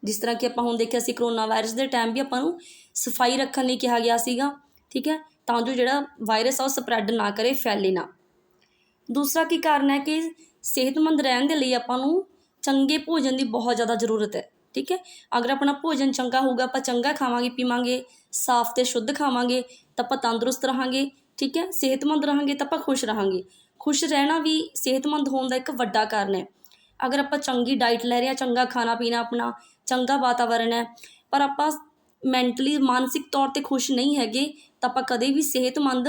ਜਿਸ ਤਰ੍ਹਾਂ ਕਿ ਆਪਾਂ ਹੁਣ ਦੇਖਿਆ ਸੀ ਕਰੋਨਾ ਵਾਇਰਸ ਦੇ ਟਾਈਮ ਵੀ ਆਪਾਂ ਨੂੰ ਸਫਾਈ ਰੱਖਣ ਲਈ ਕਿਹਾ ਗਿਆ ਸੀਗਾ, ਠੀਕ ਹੈ, ਤਾਂ ਜੋ ਜਿਹੜਾ ਵਾਇਰਸ ਆ ਉਹ ਸਪਰੈਡ ਨਾ ਕਰੇ, ਫੈਲੇ ਨਾ। ਦੂਸਰਾ ਕੀ ਕਾਰਨ ਹੈ ਕਿ ਸਿਹਤਮੰਦ ਰਹਿਣ ਦੇ ਲਈ ਆਪਾਂ ਨੂੰ ਚੰਗੇ ਭੋਜਨ ਦੀ ਬਹੁਤ ਜ਼ਿਆਦਾ ਜ਼ਰੂਰਤ ਹੈ। ਠੀਕ ਹੈ। ਅਗਰ ਆਪਣਾ ਭੋਜਨ ਚੰਗਾ ਹੋਊਗਾ, ਆਪਾਂ ਚੰਗਾ ਖਾਵਾਂਗੇ, ਪੀਵਾਂਗੇ, ਸਾਫ਼ ਅਤੇ ਸ਼ੁੱਧ ਖਾਵਾਂਗੇ ਤਾਂ ਆਪਾਂ ਤੰਦਰੁਸਤ ਰਹਾਂਗੇ, ਠੀਕ ਹੈ। ਸਿਹਤਮੰਦ ਰਹਾਂਗੇ ਤਾਂ ਆਪਾਂ ਖੁਸ਼ ਰਹਾਂਗੇ। ਖੁਸ਼ ਰਹਿਣਾ ਵੀ ਸਿਹਤਮੰਦ ਹੋਣ ਦਾ ਇੱਕ ਵੱਡਾ ਕਾਰਨ ਹੈ। ਅਗਰ ਆਪਾਂ ਚੰਗੀ ਡਾਈਟ ਲੈ ਰਹੇ ਹਾਂ, ਚੰਗਾ ਖਾਣਾ ਪੀਣਾ ਆਪਣਾ, ਚੰਗਾ ਵਾਤਾਵਰਨ ਹੈ, ਪਰ ਆਪਾਂ ਮੈਂਟਲੀ ਮਾਨਸਿਕ ਤੌਰ 'ਤੇ ਖੁਸ਼ ਨਹੀਂ ਹੈਗੇ, ਤਾਂ ਆਪਾਂ ਕਦੇ ਵੀ ਸਿਹਤਮੰਦ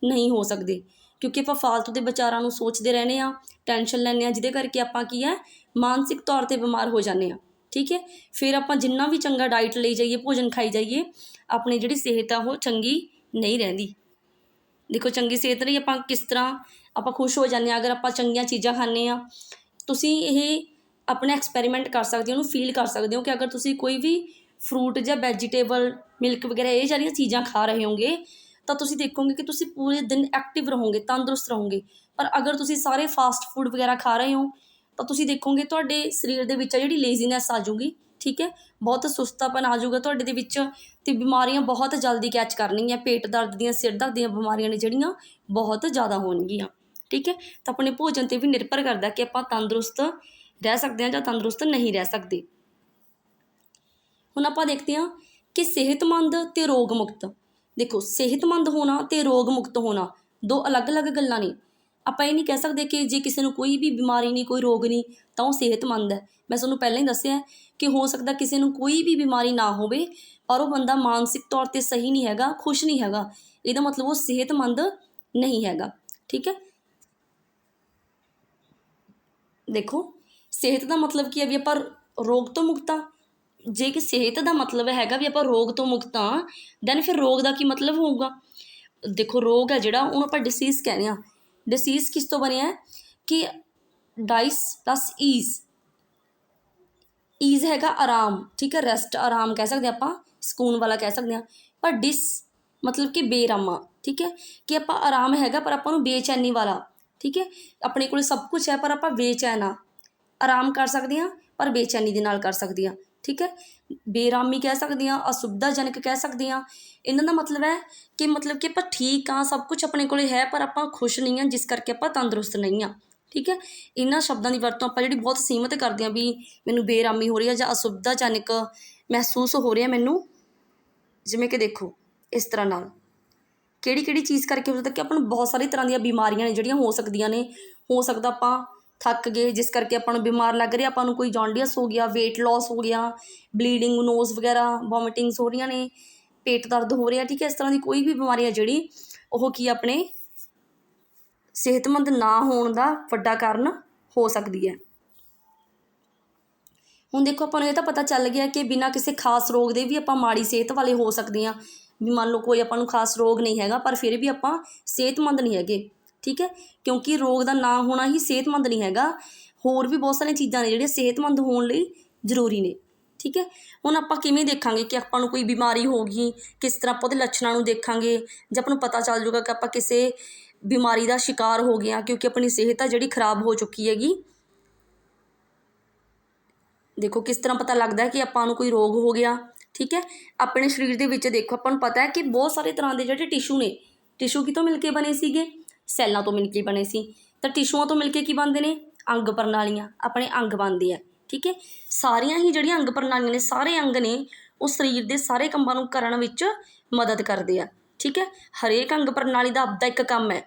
ਨਹੀਂ ਹੋ ਸਕਦੇ। ਕਿਉਂਕਿ ਆਪਾਂ ਫਾਲਤੂ ਦੇ ਵਿਚਾਰਾਂ ਨੂੰ ਸੋਚਦੇ ਰਹਿੰਦੇ ਹਾਂ, ਟੈਨਸ਼ਨ ਲੈਂਦੇ ਹਾਂ, ਜਿਹਦੇ ਕਰਕੇ ਆਪਾਂ ਕੀ ਹੈ ਮਾਨਸਿਕ ਤੌਰ 'ਤੇ ਬਿਮਾਰ ਹੋ ਜਾਂਦੇ ਹਾਂ, ਠੀਕ ਹੈ। ਫਿਰ ਆਪਾਂ ਜਿੰਨਾ ਵੀ ਚੰਗਾ ਡਾਈਟ ਲਈ ਜਾਈਏ, ਭੋਜਨ ਖਾਈ ਜਾਈਏ, ਆਪਣੀ ਜਿਹੜੀ ਸਿਹਤ ਆ ਉਹ ਚੰਗੀ ਨਹੀਂ ਰਹਿੰਦੀ। ਦੇਖੋ ਚੰਗੀ ਸਿਹਤ ਲਈ ਆਪਾਂ ਕਿਸ ਤਰ੍ਹਾਂ ਆਪਾਂ ਖੁਸ਼ ਹੋ ਜਾਂਦੇ ਹਾਂ ਅਗਰ ਆਪਾਂ ਚੰਗੀਆਂ ਚੀਜ਼ਾਂ ਖਾਂਦੇ ਹਾਂ। ਤੁਸੀਂ ਇਹ ਆਪਣਾ ਐਕਸਪੈਰੀਮੈਂਟ ਕਰ ਸਕਦੇ ਹੋ, ਉਹਨੂੰ ਫੀਲ ਕਰ ਸਕਦੇ ਹੋ ਕਿ ਅਗਰ ਤੁਸੀਂ ਕੋਈ ਵੀ ਫਰੂਟ ਜਾਂ ਵੈਜੀਟੇਬਲ, ਮਿਲਕ ਵਗੈਰਾ ਇਹ ਜਿਹੜੀਆਂ ਚੀਜ਼ਾਂ ਖਾ ਰਹੇ ਹੋਗੇ ਤਾਂ ਤੁਸੀਂ ਦੇਖੋਗੇ ਕਿ ਤੁਸੀਂ ਪੂਰੇ ਦਿਨ ਐਕਟਿਵ ਰਹੋਗੇ, ਤੰਦਰੁਸਤ ਰਹੋਗੇ। ਪਰ ਅਗਰ ਤੁਸੀਂ ਸਾਰੇ ਫਾਸਟ ਫੂਡ ਵਗੈਰਾ ਖਾ ਰਹੇ ਹੋ ਤਾਂ ਤੁਸੀਂ ਦੇਖੋਗੇ ਤੁਹਾਡੇ ਸਰੀਰ ਦੇ ਵਿੱਚ ਜਿਹੜੀ ਲੇਜ਼ੀਨੈਸ ਆ ਜਾਊਗੀ, ਠੀਕ ਹੈ। ਬਹੁਤ ਸੁਸਤਾਪਨ ਆ ਜਾਊਗਾ ਤੁਹਾਡੇ ਦੇ ਵਿੱਚ, ਅਤੇ ਬਿਮਾਰੀਆਂ ਬਹੁਤ ਜਲਦੀ ਕੈਚ ਕਰਨਗੀਆਂ। ਪੇਟ ਦਰਦ ਦੀਆਂ, ਸਿਰ ਦਰਦ ਦੀਆਂ ਬਿਮਾਰੀਆਂ ਨੇ ਜਿਹੜੀਆਂ ਬਹੁਤ ਜ਼ਿਆਦਾ ਹੋਣਗੀਆਂ, ਠੀਕ ਹੈ। ਤਾਂ ਆਪਣੇ ਭੋਜਨ 'ਤੇ ਵੀ ਨਿਰਭਰ ਕਰਦਾ ਕਿ ਆਪਾਂ ਤੰਦਰੁਸਤ ਰਹਿ ਸਕਦੇ ਹਾਂ ਜਾਂ ਤੰਦਰੁਸਤ ਨਹੀਂ ਰਹਿ ਸਕਦੇ। ਹੁਣ ਆਪਾਂ ਦੇਖਦੇ ਹਾਂ ਕਿ ਸਿਹਤਮੰਦ ਅਤੇ ਰੋਗ ਮੁਕਤ। ਦੇਖੋ ਸਿਹਤਮੰਦ ਹੋਣਾ ਅਤੇ ਰੋਗ ਮੁਕਤ ਹੋਣਾ ਦੋ ਅਲੱਗ-ਅਲੱਗ ਗੱਲਾਂ ਨੇ। ਆਪਾਂ ਇਹ ਨਹੀਂ ਕਹਿ ਸਕਦੇ ਕਿ ਜੇ ਕਿਸੇ ਨੂੰ ਕੋਈ ਵੀ ਬਿਮਾਰੀ ਨਹੀਂ, ਕੋਈ ਰੋਗ ਨਹੀਂ ਤਾਂ ਉਹ ਸਿਹਤਮੰਦ ਹੈ। ਮੈਂ ਤੁਹਾਨੂੰ ਪਹਿਲਾਂ ਹੀ ਦੱਸਿਆ ਕਿ ਹੋ ਸਕਦਾ ਕਿਸੇ ਨੂੰ ਕੋਈ ਵੀ ਬਿਮਾਰੀ ਨਾ ਹੋਵੇ ਪਰ ਉਹ ਬੰਦਾ ਮਾਨਸਿਕ ਤੌਰ 'ਤੇ ਸਹੀ ਨਹੀਂ ਹੈਗਾ, ਖੁਸ਼ ਨਹੀਂ ਹੈਗਾ, ਇਹਦਾ ਮਤਲਬ ਉਹ ਸਿਹਤਮੰਦ ਨਹੀਂ ਹੈਗਾ, ਠੀਕ ਹੈ। ਦੇਖੋ ਸਿਹਤ ਦਾ ਮਤਲਬ ਕੀ ਹੈ ਵੀ ਆਪਾਂ ਰੋਗ ਤੋਂ ਮੁਕਤ ਹਾਂ। ਜੇ ਕਿ ਸਿਹਤ ਦਾ ਮਤਲਬ ਹੈਗਾ ਵੀ ਆਪਾਂ ਰੋਗ ਤੋਂ ਮੁਕਤ ਹਾਂ, ਦੈਨ ਫਿਰ ਰੋਗ ਦਾ ਕੀ ਮਤਲਬ ਹੋਊਗਾ। ਦੇਖੋ ਰੋਗ ਹੈ ਜਿਹੜਾ ਉਹਨੂੰ ਆਪਾਂ ਡਿਸੀਜ਼ ਕਹਿੰਦੇ ਹਾਂ। ਡਿਸੀਜ਼ ਕਿਸ ਤੋਂ ਬਣਿਆ ਕਿ ਡਾਈਸ ਪਲੱਸ ਈਜ਼। ਈਜ਼ ਹੈਗਾ ਆਰਾਮ, ਠੀਕ ਹੈ, ਰੈਸਟ, ਆਰਾਮ ਕਹਿ ਸਕਦੇ ਆਪਾਂ, ਸਕੂਨ ਵਾਲਾ ਕਹਿ ਸਕਦੇ ਹਾਂ। ਪਰ ਡਿਸ ਮਤਲਬ ਕਿ ਬੇਰਾਮਾ, ਠੀਕ ਹੈ, ਕਿ ਆਪਾਂ ਆਰਾਮ ਹੈਗਾ ਪਰ ਆਪਾਂ ਨੂੰ ਬੇਚੈਨੀ ਵਾਲਾ, ਠੀਕ ਹੈ। ਆਪਣੇ ਕੋਲ ਸਭ ਕੁਛ ਹੈ ਪਰ ਆਪਾਂ ਬੇਚੈਨ ਆ। ਆਰਾਮ ਕਰ ਸਕਦੇ ਹਾਂ ਪਰ ਬੇਚੈਨੀ ਦੇ ਨਾਲ ਕਰ ਸਕਦੇ ਹਾਂ, ਠੀਕ ਹੈ। ਬੇਰਾਮੀ ਕਹਿ ਸਕਦੇ ਹਾਂ, ਅਸੁਵਿਧਾਜਨਕ ਕਹਿ ਸਕਦੇ ਹਾਂ। ਇਹਨਾਂ ਦਾ ਮਤਲਬ ਹੈ ਕਿ ਆਪਾਂ ਠੀਕ ਹਾਂ, ਸਭ ਕੁਛ ਆਪਣੇ ਕੋਲ ਹੈ ਪਰ ਆਪਾਂ ਖੁਸ਼ ਨਹੀਂ ਹਾਂ, ਜਿਸ ਕਰਕੇ ਆਪਾਂ ਤੰਦਰੁਸਤ ਨਹੀਂ ਹਾਂ, ਠੀਕ ਹੈ। ਇਹਨਾਂ ਸ਼ਬਦਾਂ ਦੀ ਵਰਤੋਂ ਆਪਾਂ ਜਿਹੜੀ ਬਹੁਤ ਸੀਮਿਤ ਕਰਦੇ ਹਾਂ ਵੀ ਮੈਨੂੰ ਬੇਰਾਮੀ ਹੋ ਰਹੀ ਹੈ ਜਾਂ ਅਸੁਵਿਧਾਜਨਕ ਮਹਿਸੂਸ ਹੋ ਰਿਹਾ ਮੈਨੂੰ। ਜਿਵੇਂ ਕਿ ਦੇਖੋ ਇਸ ਤਰ੍ਹਾਂ ਨਾਲ ਕਿਹੜੀ ਕਿਹੜੀ ਚੀਜ਼ ਕਰਕੇ ਹੋ ਸਕਦਾ ਕਿ ਆਪਾਂ ਨੂੰ ਬਹੁਤ ਸਾਰੀ ਤਰ੍ਹਾਂ ਦੀਆਂ ਬਿਮਾਰੀਆਂ ਨੇ ਜਿਹੜੀਆਂ ਹੋ ਸਕਦੀਆਂ ਨੇ। ਹੋ ਸਕਦਾ ਆਪਾਂ ਥੱਕ ਗਏ ਜਿਸ ਕਰਕੇ ਆਪਾਂ ਨੂੰ ਬਿਮਾਰ ਲੱਗ ਰਿਹਾ, ਆਪਾਂ ਨੂੰ ਕੋਈ ਜੌਂਡੀਅਸ ਹੋ ਗਿਆ, ਵੇਟ ਲੋਸ ਹੋ ਗਿਆ, ਬਲੀਡਿੰਗ ਨੋਜ਼ ਵਗੈਰਾ, ਵੋਮਿਟਿੰਗਸ ਹੋ ਰਹੀਆਂ ਨੇ, ਪੇਟ ਦਰਦ ਹੋ ਰਿਹਾ, ਠੀਕ ਹੈ। ਇਸ ਤਰ੍ਹਾਂ ਦੀ ਕੋਈ ਵੀ ਬਿਮਾਰੀ ਹੈ ਜਿਹੜੀ ਉਹ ਕੀ ਆਪਣੇ ਸਿਹਤਮੰਦ ਨਾ ਹੋਣ ਦਾ ਵੱਡਾ ਕਾਰਨ ਹੋ ਸਕਦੀ ਹੈ। ਹੁਣ ਦੇਖੋ ਆਪਾਂ ਨੂੰ ਇਹ ਤਾਂ ਪਤਾ ਚੱਲ ਗਿਆ ਕਿ ਬਿਨਾਂ ਕਿਸੇ ਖਾਸ ਰੋਗ ਦੇ ਵੀ ਆਪਾਂ ਮਾੜੀ ਸਿਹਤ ਵਾਲੇ ਹੋ ਸਕਦੇ ਹਾਂ। ਵੀ ਮੰਨ ਲਓ ਕੋਈ ਆਪਾਂ ਨੂੰ ਖਾਸ ਰੋਗ ਨਹੀਂ ਹੈਗਾ ਪਰ ਫਿਰ ਵੀ ਆਪਾਂ ਸਿਹਤਮੰਦ ਨਹੀਂ ਹੈਗੇ, ਠੀਕ ਹੈ। ਕਿਉਂਕਿ ਰੋਗ ਦਾ ਨਾ ਹੋਣਾ ਹੀ ਸਿਹਤਮੰਦ ਨਹੀਂ ਹੈਗਾ। ਹੋਰ ਵੀ ਬਹੁਤ ਸਾਰੀਆਂ ਚੀਜ਼ਾਂ ਨੇ ਜਿਹੜੀਆਂ ਸਿਹਤਮੰਦ ਹੋਣ ਲਈ ਜ਼ਰੂਰੀ ਨੇ, ਠੀਕ ਹੈ। ਹੁਣ ਆਪਾਂ ਕਿਵੇਂ ਦੇਖਾਂਗੇ ਕਿ ਆਪਾਂ ਨੂੰ ਕੋਈ ਬਿਮਾਰੀ ਹੋ ਗਈ, ਕਿਸ ਤਰ੍ਹਾਂ ਆਪਾਂ ਉਹਦੇ ਲੱਛਣਾਂ ਨੂੰ ਦੇਖਾਂਗੇ ਜਾਂ ਆਪਾਂ ਨੂੰ ਪਤਾ ਚੱਲ ਜਾਊਗਾ ਕਿ ਆਪਾਂ ਕਿਸੇ ਬਿਮਾਰੀ ਦਾ ਸ਼ਿਕਾਰ ਹੋ ਗਏ ਹਾਂ ਕਿਉਂਕਿ ਆਪਣੀ ਸਿਹਤ ਆ ਜਿਹੜੀ ਖਰਾਬ ਹੋ ਚੁੱਕੀ ਹੈਗੀ। ਦੇਖੋ ਕਿਸ ਤਰ੍ਹਾਂ ਪਤਾ ਲੱਗਦਾ ਕਿ ਆਪਾਂ ਨੂੰ ਕੋਈ ਰੋਗ ਹੋ ਗਿਆ, ਠੀਕ ਹੈ। ਆਪਣੇ ਸਰੀਰ ਦੇ ਵਿੱਚ ਦੇਖੋ ਆਪਾਂ ਨੂੰ ਪਤਾ ਹੈ ਕਿ ਬਹੁਤ ਸਾਰੇ ਤਰ੍ਹਾਂ ਦੇ ਜਿਹੜੇ ਟਿਸ਼ੂ ਨੇ, ਟਿਸ਼ੂ ਕਿਤੋਂ ਮਿਲ ਕੇ ਬਣੇ ਸੀਗੇ, ਸੈੱਲਾਂ ਤੋਂ ਮਿਲ ਕੇ ਬਣੇ ਸੀ। ਤਾਂ ਟਿਸ਼ੂਆਂ ਤੋਂ ਮਿਲ ਕੇ ਕੀ ਬਣਦੇ ਨੇ, ਅੰਗ ਪ੍ਰਣਾਲੀਆਂ, ਆਪਣੇ ਅੰਗ ਬਣਦੇ ਆ, ਠੀਕ ਹੈ। ਸਾਰੀਆਂ ਹੀ ਜਿਹੜੀਆਂ ਅੰਗ ਪ੍ਰਣਾਲੀਆਂ ਨੇ, ਸਾਰੇ ਅੰਗ ਨੇ ਉਹ ਸਰੀਰ ਦੇ ਸਾਰੇ ਕੰਮਾਂ ਨੂੰ ਕਰਨ ਵਿੱਚ ਮਦਦ ਕਰਦੇ ਆ, ਠੀਕ ਹੈ। ਹਰੇਕ ਅੰਗ ਪ੍ਰਣਾਲੀ ਦਾ ਆਪਦਾ ਇੱਕ ਕੰਮ ਹੈ,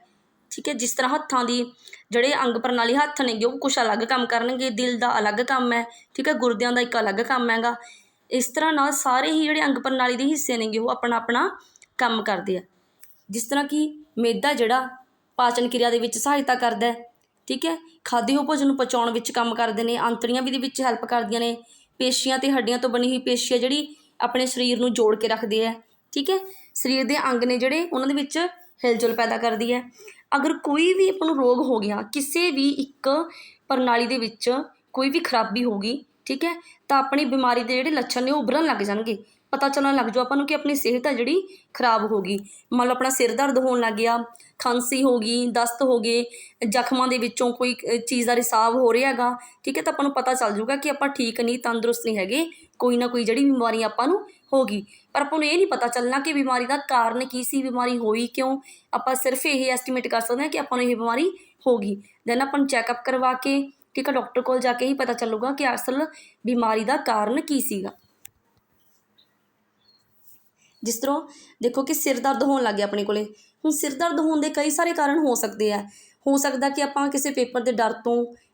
ਠੀਕ ਹੈ। ਜਿਸ ਤਰ੍ਹਾਂ ਹੱਥਾਂ ਦੀ ਜਿਹੜੇ ਅੰਗ ਪ੍ਰਣਾਲੀ ਹੱਥ ਨੇਗੇ ਉਹ ਕੁਛ ਅਲੱਗ ਕੰਮ ਕਰਨਗੇ, ਦਿਲ ਦਾ ਅਲੱਗ ਕੰਮ ਹੈ, ਠੀਕ ਹੈ, ਗੁਰਦਿਆਂ ਦਾ ਇੱਕ ਅਲੱਗ ਕੰਮ ਹੈਗਾ। ਇਸ ਤਰ੍ਹਾਂ ਨਾਲ ਸਾਰੇ ਹੀ ਜਿਹੜੇ ਅੰਗ ਪ੍ਰਣਾਲੀ ਦੇ ਹਿੱਸੇ ਨੇਗੇ ਉਹ ਆਪਣਾ ਆਪਣਾ ਕੰਮ ਕਰਦੇ ਆ। ਜਿਸ ਤਰ੍ਹਾਂ ਕਿ ਮੈਦਾ ਜਿਹੜਾ ਪਾਚਨ ਕਿਰਿਆ ਦੇ ਵਿੱਚ ਸਹਾਇਤਾ ਕਰਦਾ, ਠੀਕ ਹੈ। ਖਾਧੇ ਹੋਏ ਭੋਜਨ ਨੂੰ ਪਚਾਉਣ ਵਿੱਚ ਕੰਮ ਕਰਦੇ ਨੇ। ਅੰਤੜੀਆਂ ਵੀ ਇਹਦੇ ਵਿੱਚ ਹੈਲਪ ਕਰਦੀਆਂ ਨੇ। ਪੇਸ਼ੀਆਂ ਅਤੇ ਹੱਡੀਆਂ ਤੋਂ ਬਣੀ ਹੋਈ ਪੇਸ਼ੀ ਹੈ ਜਿਹੜੀ ਆਪਣੇ ਸਰੀਰ ਨੂੰ ਜੋੜ ਕੇ ਰੱਖਦੀ ਹੈ, ਠੀਕ ਹੈ। ਸਰੀਰ ਦੇ ਅੰਗ ਨੇ ਜਿਹੜੇ ਉਹਨਾਂ ਦੇ ਵਿੱਚ ਹਿਲਜੁਲ ਪੈਦਾ ਕਰਦੀ ਹੈ। ਅਗਰ ਕੋਈ ਵੀ ਆਪਾਂ ਨੂੰ ਰੋਗ ਹੋ ਗਿਆ, ਕਿਸੇ ਵੀ ਇੱਕ ਪ੍ਰਣਾਲੀ ਦੇ ਵਿੱਚ ਕੋਈ ਵੀ ਖਰਾਬੀ ਹੋ ਗਈ, ਠੀਕ ਹੈ, ਤਾਂ ਆਪਣੀ ਬਿਮਾਰੀ ਦੇ ਜਿਹੜੇ ਲੱਛਣ ਨੇ ਉਹ ਉੱਭਰਨ ਲੱਗ ਜਾਣਗੇ। ਪਤਾ ਚੱਲਣ ਲੱਗ ਜਾਊ ਆਪਾਂ ਨੂੰ ਕਿ ਆਪਣੀ ਸਿਹਤ ਆ ਜਿਹੜੀ ਖਰਾਬ ਹੋ ਗਈ। ਮੰਨ ਲਓ ਆਪਣਾ ਸਿਰ ਦਰਦ ਹੋਣ ਲੱਗ ਗਿਆ, ਖਾਂਸੀ ਹੋ ਗਈ, ਦਸਤ ਹੋ ਗਏ, ਜ਼ਖਮਾਂ ਦੇ ਵਿੱਚੋਂ ਕੋਈ ਚੀਜ਼ ਦਾ ਰਿਸਾਵ ਹੋ ਰਿਹਾ ਹੈਗਾ, ਠੀਕ ਹੈ, ਤਾਂ ਆਪਾਂ ਨੂੰ ਪਤਾ ਚੱਲ ਜਾਊਗਾ ਕਿ ਆਪਾਂ ਠੀਕ ਨਹੀਂ, ਤੰਦਰੁਸਤ ਨਹੀਂ ਹੈਗੇ, ਕੋਈ ਨਾ ਕੋਈ ਜਿਹੜੀ ਬਿਮਾਰੀ ਆਪਾਂ ਨੂੰ ਹੋ ਗਈ। ਪਰ ਆਪਾਂ ਨੂੰ ਇਹ ਨਹੀਂ ਪਤਾ ਚੱਲਣਾ ਕਿ ਬਿਮਾਰੀ ਦਾ ਕਾਰਨ ਕੀ ਸੀ, ਬਿਮਾਰੀ ਹੋਈ ਕਿਉਂ। ਆਪਾਂ ਸਿਰਫ ਇਹ ਐਸਟੀਮੇਟ ਕਰ ਸਕਦੇ ਹਾਂ ਕਿ ਆਪਾਂ ਨੂੰ ਇਹ ਬਿਮਾਰੀ ਹੋ ਗਈ। ਦੈਨ ਆਪਾਂ ਨੂੰ ਚੈੱਕਅਪ ਕਰਵਾ ਕੇ, ਠੀਕ ਹੈ, ਡਾਕਟਰ ਕੋਲ ਜਾ ਕੇ ਹੀ ਪਤਾ ਚੱਲੂਗਾ ਕਿ ਅਸਲ ਬਿਮਾਰੀ ਦਾ ਕਾਰਨ ਕੀ ਸੀਗਾ। ਜਿਸ ਤਰ੍ਹਾਂ ਦੇਖੋ ਕਿ ਸਿਰ ਦਰਦ ਹੋਣ ਲੱਗ ਗਿਆ ਆਪਣੇ ਕੋਲੇ। ਹੁਣ ਸਿਰ ਦਰਦ ਹੋਣ ਦੇ ਕਈ ਸਾਰੇ ਕਾਰਨ ਹੋ ਸਕਦੇ ਆ। ਹੋ ਸਕਦਾ ਕਿ ਆਪਾਂ ਕਿਸੇ ਪੇਪਰ ਦੇ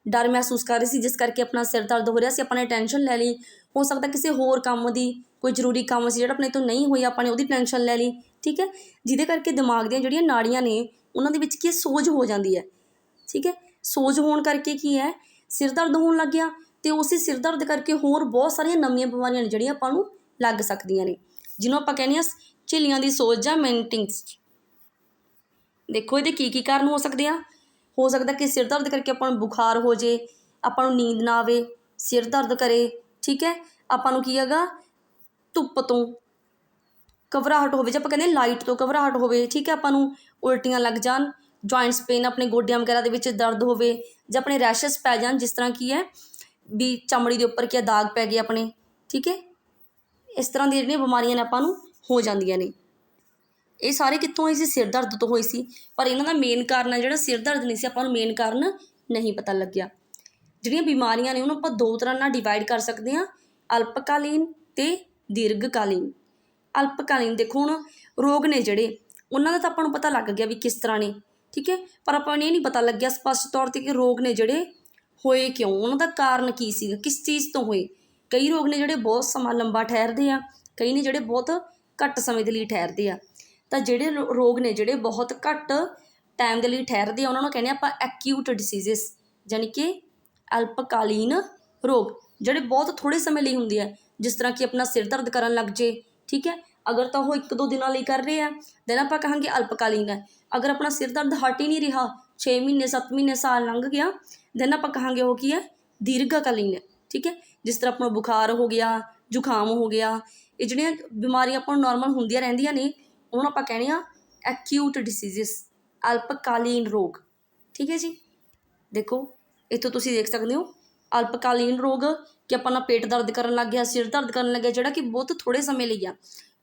ਡਰ ਮਹਿਸੂਸ ਕਰ ਰਹੇ ਸੀ, ਜਿਸ ਕਰਕੇ ਆਪਣਾ ਸਿਰ ਦਰਦ ਹੋ ਰਿਹਾ ਸੀ, ਆਪਾਂ ਨੇ ਟੈਨਸ਼ਨ ਲੈ ਲਈ। ਹੋ ਸਕਦਾ ਕਿਸੇ ਹੋਰ ਕੰਮ ਦੀ ਕੋਈ ਜ਼ਰੂਰੀ ਕੰਮ ਸੀ ਜਿਹੜਾ ਆਪਣੇ ਤੋਂ ਨਹੀਂ ਹੋਇਆ, ਆਪਾਂ ਨੇ ਉਹਦੀ ਟੈਨਸ਼ਨ ਲੈ ਲਈ, ਠੀਕ ਹੈ, ਜਿਹਦੇ ਕਰਕੇ ਦਿਮਾਗ ਦੀਆਂ ਜਿਹੜੀਆਂ ਨਾੜੀਆਂ ਨੇ ਉਹਨਾਂ ਦੇ ਵਿੱਚ ਕੀ ਸੋਜ ਹੋ ਜਾਂਦੀ ਹੈ, ਠੀਕ ਹੈ। ਸੋਜ ਹੋਣ ਕਰਕੇ ਕੀ ਹੈ, ਸਿਰ ਦਰਦ ਹੋਣ ਲੱਗ ਗਿਆ, ਅਤੇ ਉਸੇ ਸਿਰ ਦਰਦ ਕਰਕੇ ਹੋਰ ਬਹੁਤ ਸਾਰੀਆਂ ਨਵੀਆਂ ਬਿਮਾਰੀਆਂ ਨੇ ਜਿਹੜੀਆਂ ਆਪਾਂ ਨੂੰ ਲੱਗ ਸਕਦੀਆਂ ਨੇ, ਜਿਹਨੂੰ ਆਪਾਂ ਕਹਿੰਦੇ ਹਾਂ ਝਿੱਲੀਆਂ ਦੀ ਸੋਜ ਜਾਂ ਮੈਂਟਿੰਗਸ। ਦੇਖੋ ਇਹਦੇ ਕੀ ਕਾਰਨ ਹੋ ਸਕਦੇ ਆ। ਹੋ ਸਕਦਾ ਕਿ ਸਿਰ ਦਰਦ ਕਰਕੇ ਆਪਾਂ ਨੂੰ ਬੁਖਾਰ ਹੋ ਜੇ, ਆਪਾਂ ਨੂੰ ਨੀਂਦ ਨਾ ਆਵੇ, ਸਿਰ ਦਰਦ ਕਰੇ, ਠੀਕ ਹੈ। ਆਪਾਂ ਨੂੰ ਕੀ ਹੈਗਾ, ਧੁੱਪ ਤੋਂ ਘਬਰਾਹਟ ਹੋਵੇ, ਜੇ ਆਪਾਂ ਕਹਿੰਦੇ ਲਾਈਟ ਤੋਂ ਘਬਰਾਹਟ ਹੋਵੇ, ਠੀਕ ਹੈ। ਆਪਾਂ ਨੂੰ ਉਲਟੀਆਂ ਲੱਗ ਜਾਣ, ਜੁਆਇੰਟਸ ਪੇਨ, ਆਪਣੇ ਗੋਡਿਆਂ ਵਗੈਰਾ ਦੇ ਵਿੱਚ ਦਰਦ ਹੋਵੇ, ਜਾਂ ਆਪਣੇ ਰੈਸ਼ਸ ਪੈ ਜਾਣ, ਜਿਸ ਤਰ੍ਹਾਂ ਕੀ ਹੈ ਵੀ ਚਮੜੀ ਦੇ ਉੱਪਰ ਕੀ ਦਾਗ ਪੈ ਗਏ ਆਪਣੇ, ਠੀਕ ਹੈ। ਇਸ ਤਰ੍ਹਾਂ ਦੀਆਂ ਜਿਹੜੀਆਂ ਬਿਮਾਰੀਆਂ ਨੇ ਆਪਾਂ ਨੂੰ ਹੋ ਜਾਂਦੀਆਂ ਨੇ। ਇਹ ਸਾਰੇ ਕਿੱਥੋਂ ਹੋਏ ਸੀ, ਸਿਰ ਦਰਦ ਤੋਂ ਹੋਏ ਸੀ। ਪਰ ਇਹਨਾਂ ਦਾ ਮੇਨ ਕਾਰਨ ਹੈ ਜਿਹੜਾ ਸਿਰ ਦਰਦ ਨਹੀਂ ਸੀ, ਆਪਾਂ ਨੂੰ ਮੇਨ ਕਾਰਨ ਨਹੀਂ ਪਤਾ ਲੱਗਿਆ। ਜਿਹੜੀਆਂ ਬਿਮਾਰੀਆਂ ਨੇ ਉਹਨੂੰ ਆਪਾਂ ਦੋ ਤਰ੍ਹਾਂ ਨਾਲ ਡਿਵਾਈਡ ਕਰ ਸਕਦੇ ਹਾਂ, ਅਲਪਕਾਲੀਨ ਅਤੇ ਦੀਰਘਕਾਲੀਨ। ਅਲਪਕਾਲੀਨ ਦੇਖੋ ਹੁਣ ਰੋਗ ਨੇ ਜਿਹੜੇ ਉਹਨਾਂ ਦਾ ਤਾਂ ਆਪਾਂ ਨੂੰ ਪਤਾ ਲੱਗ ਗਿਆ ਵੀ ਕਿਸ ਤਰ੍ਹਾਂ ਨੇ, ਠੀਕ ਹੈ। ਪਰ ਆਪਾਂ ਨੂੰ ਇਹ ਨਹੀਂ ਪਤਾ ਲੱਗਿਆ ਸਪਸ਼ਟ ਤੌਰ 'ਤੇ ਕਿ ਰੋਗ ਨੇ ਜਿਹੜੇ ਹੋਏ ਕਿਉਂ, ਉਹਨਾਂ ਦਾ ਕਾਰਨ ਕੀ ਸੀਗਾ, ਕਿਸ ਚੀਜ਼ ਤੋਂ ਹੋਏ। ਕਈ ਰੋਗ ਨੇ ਜਿਹੜੇ ਬਹੁਤ ਸਮਾਂ ਲੰਬਾ ਠਹਿਰਦੇ ਆ, ਕਈ ਨੇ ਜਿਹੜੇ ਬਹੁਤ ਘੱਟ ਸਮੇਂ ਦੇ ਲਈ ਠਹਿਰਦੇ ਆ। ਤਾਂ ਜਿਹੜੇ ਰੋਗ ਨੇ ਜਿਹੜੇ ਬਹੁਤ ਘੱਟ ਟਾਈਮ ਦੇ ਲਈ ਠਹਿਰਦੇ ਆ ਉਹਨਾਂ ਨੂੰ ਕਹਿੰਦੇ ਆਪਾਂ ਐਕਿਊਟ ਡਿਸੀਜ਼ਿਸ, ਯਾਨੀ ਕਿ ਅਲਪਕਾਲੀਨ ਰੋਗ, ਜਿਹੜੇ ਬਹੁਤ ਥੋੜ੍ਹੇ ਸਮੇਂ ਲਈ ਹੁੰਦੇ ਆ। ਜਿਸ ਤਰ੍ਹਾਂ ਕਿ ਆਪਣਾ ਸਿਰ ਦਰਦ ਕਰਨ ਲੱਗ ਜੇ, ਠੀਕ ਹੈ, ਅਗਰ ਤਾਂ ਉਹ 1-2 ਦਿਨਾਂ ਲਈ ਕਰ ਰਹੇ ਆ ਦੈਨ ਆਪਾਂ ਕਹਾਂਗੇ ਅਲਪਕਾਲੀਨ ਹੈ। ਅਗਰ ਆਪਣਾ ਸਿਰ ਦਰਦ ਹਟ ਹੀ ਨਹੀਂ ਰਿਹਾ, 6 ਮਹੀਨੇ 7 ਮਹੀਨੇ ਸਾਲ ਲੰਘ ਗਿਆ, ਦੈਨ ਆਪਾਂ ਕਹਾਂਗੇ ਉਹ ਕੀ ਹੈ, ਦੀਰਘਕਾਲੀਨ ਹੈ, ਠੀਕ ਹੈ। ਜਿਸ ਤਰ੍ਹਾਂ ਆਪਣਾ ਬੁਖਾਰ ਹੋ ਗਿਆ, ਜ਼ੁਕਾਮ ਹੋ ਗਿਆ, ਇਹ ਜਿਹੜੀਆਂ ਬਿਮਾਰੀਆਂ ਆਪਾਂ ਨੂੰ ਨੋਰਮਲ ਹੁੰਦੀਆਂ ਰਹਿੰਦੀਆਂ ਨੇ ਉਹਨੂੰ ਆਪਾਂ ਕਹਿੰਦੇ ਹਾਂ ਐਕਿਊਟ ਡਿਸੀਜ਼ਿਸ, ਅਲਪਕਾਲੀਨ ਰੋਗ, ਠੀਕ ਹੈ ਜੀ। ਦੇਖੋ ਇੱਥੋਂ ਤੁਸੀਂ ਦੇਖ ਸਕਦੇ ਹੋ ਅਲਪਕਾਲੀਨ ਰੋਗ ਕਿ ਆਪਾਂ ਨੂੰ ਪੇਟ ਦਰਦ ਕਰਨ ਲੱਗ ਗਿਆ, ਸਿਰ ਦਰਦ ਕਰਨ ਲੱਗਿਆ, ਜਿਹੜਾ ਕਿ ਬਹੁਤ ਥੋੜ੍ਹੇ ਸਮੇਂ ਲਈ ਆ।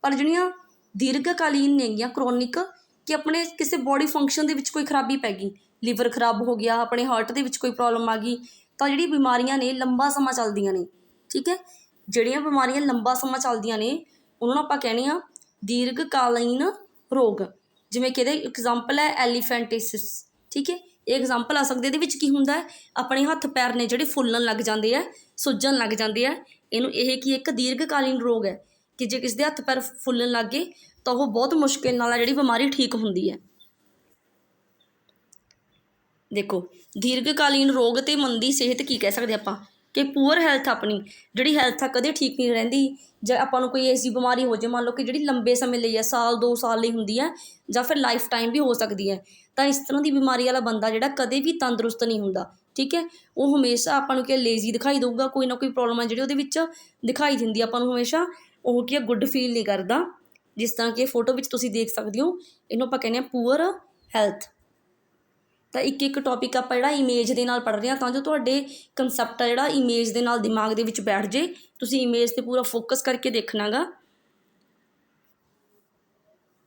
ਪਰ ਜਿਹੜੀਆਂ ਦੀਰਘਕਾਲੀਨ ਨੇਗੀਆਂ ਕਰੋਨਿਕ, ਕਿ ਆਪਣੇ ਕਿਸੇ ਬੋਡੀ ਫੰਕਸ਼ਨ ਦੇ ਵਿੱਚ ਕੋਈ ਖਰਾਬੀ ਪੈ ਗਈ, ਲੀਵਰ ਖਰਾਬ ਹੋ ਗਿਆ, ਆਪਣੇ ਹਾਰਟ ਦੇ ਵਿੱਚ ਕੋਈ ਪ੍ਰੋਬਲਮ ਆ ਗਈ, ਤਾਂ ਜਿਹੜੀ ਬਿਮਾਰੀਆਂ ਨੇ ਲੰਬਾ ਸਮਾਂ ਚੱਲਦੀਆਂ ਨੇ, ਠੀਕ ਹੈ। ਜਿਹੜੀਆਂ ਬਿਮਾਰੀਆਂ ਲੰਬਾ ਸਮਾਂ ਚੱਲਦੀਆਂ ਨੇ ਉਹਨਾਂ ਨੂੰ ਆਪਾਂ ਕਹਿੰਦੇ ਹਾਂ ਦੀਰਘਕਾਲੀਨ ਰੋਗ। ਜਿਵੇਂ ਕਿ ਇਹਦੇ ਐਗਜ਼ਾਮਪਲ ਹੈ ਐਲੀਫੈਂਟਿਸਿਸ, ਠੀਕ ਹੈ। ਇਹ ਐਗਜ਼ਾਮਪਲ ਆ ਸਕਦੇ। ਇਹਦੇ ਵਿੱਚ ਕੀ ਹੁੰਦਾ ਹੈ, ਆਪਣੇ ਹੱਥ ਪੈਰ ਨੇ ਜਿਹੜੇ ਫੁੱਲਣ ਲੱਗ ਜਾਂਦੇ ਆ, ਸੁੱਜਣ ਲੱਗ ਜਾਂਦੇ ਆ। ਇਹ ਕੀ ਇੱਕ ਦੀਰਘਕਾਲੀਨ ਰੋਗ ਹੈ ਕਿ ਜੇ ਕਿਸੇ ਦੇ ਹੱਥ ਪੈਰ ਫੁੱਲਣ ਲੱਗ ਗਏ ਤਾਂ ਉਹ ਬਹੁਤ ਮੁਸ਼ਕਿਲ ਨਾਲ ਆ ਜਿਹੜੀ ਬਿਮਾਰੀ ਠੀਕ ਹੁੰਦੀ ਹੈ। ਦੇਖੋ ਦੀਰਘਕਾਲੀਨ ਰੋਗ ਅਤੇ ਮੰਦੀ ਸਿਹਤ ਕੀ ਕਹਿ ਸਕਦੇ ਆਪਾਂ ਕਿ ਪੂਅਰ ਹੈਲਥ, ਆਪਣੀ ਜਿਹੜੀ ਹੈਲਥ ਆ ਕਦੇ ਠੀਕ ਨਹੀਂ ਰਹਿੰਦੀ। ਜਾਂ ਆਪਾਂ ਨੂੰ ਕੋਈ ਐਸੀ ਬਿਮਾਰੀ ਹੋ ਜਾਵੇ, ਮੰਨ ਲਓ ਕਿ ਜਿਹੜੀ ਲੰਬੇ ਸਮੇਂ ਲਈ ਹੈ, 1-2 ਸਾਲ ਲਈ ਹੁੰਦੀ ਹੈ, ਜਾਂ ਫਿਰ ਲਾਈਫ ਟਾਈਮ ਵੀ ਹੋ ਸਕਦੀ ਹੈ, ਤਾਂ ਇਸ ਤਰ੍ਹਾਂ ਦੀ ਬਿਮਾਰੀ ਵਾਲਾ ਬੰਦਾ ਜਿਹੜਾ ਕਦੇ ਵੀ ਤੰਦਰੁਸਤ ਨਹੀਂ ਹੁੰਦਾ, ਠੀਕ ਹੈ। ਉਹ ਹਮੇਸ਼ਾ ਆਪਾਂ ਨੂੰ ਕੀ ਲੇਜ਼ੀ ਦਿਖਾਈ ਦੇਊਗਾ, ਕੋਈ ਨਾ ਕੋਈ ਪ੍ਰੋਬਲਮ ਹੈ ਜਿਹੜੀ ਉਹਦੇ ਵਿੱਚ ਦਿਖਾਈ ਦਿੰਦੀ ਆਪਾਂ ਨੂੰ ਹਮੇਸ਼ਾ। ਉਹ ਕੀ ਗੁੱਡ ਫੀਲ ਨਹੀਂ ਕਰਦਾ, ਜਿਸ ਤਰ੍ਹਾਂ ਕਿ ਫੋਟੋ ਵਿੱਚ ਤੁਸੀਂ ਦੇਖ ਸਕਦੇ ਹੋ। ਇਹਨੂੰ ਆਪਾਂ ਕਹਿੰਦੇ ਹਾਂ ਪੂਅਰ ਹੈਲਥ। ਤਾਂ ਇੱਕ ਟੌਪਿਕ ਆਪਾਂ ਜਿਹੜਾ ਇਮੇਜ ਦੇ ਨਾਲ ਪੜ੍ਹ ਰਹੇ ਹਾਂ, ਤਾਂ ਜੋ ਤੁਹਾਡੇ ਕੰਸੈਪਟ ਆ ਜਿਹੜਾ ਇਮੇਜ ਦੇ ਨਾਲ ਦਿਮਾਗ ਦੇ ਵਿੱਚ ਬੈਠ ਜੇ। ਤੁਸੀਂ ਇਮੇਜ 'ਤੇ ਪੂਰਾ ਫੋਕਸ ਕਰਕੇ ਦੇਖਣਾ ਗਾ।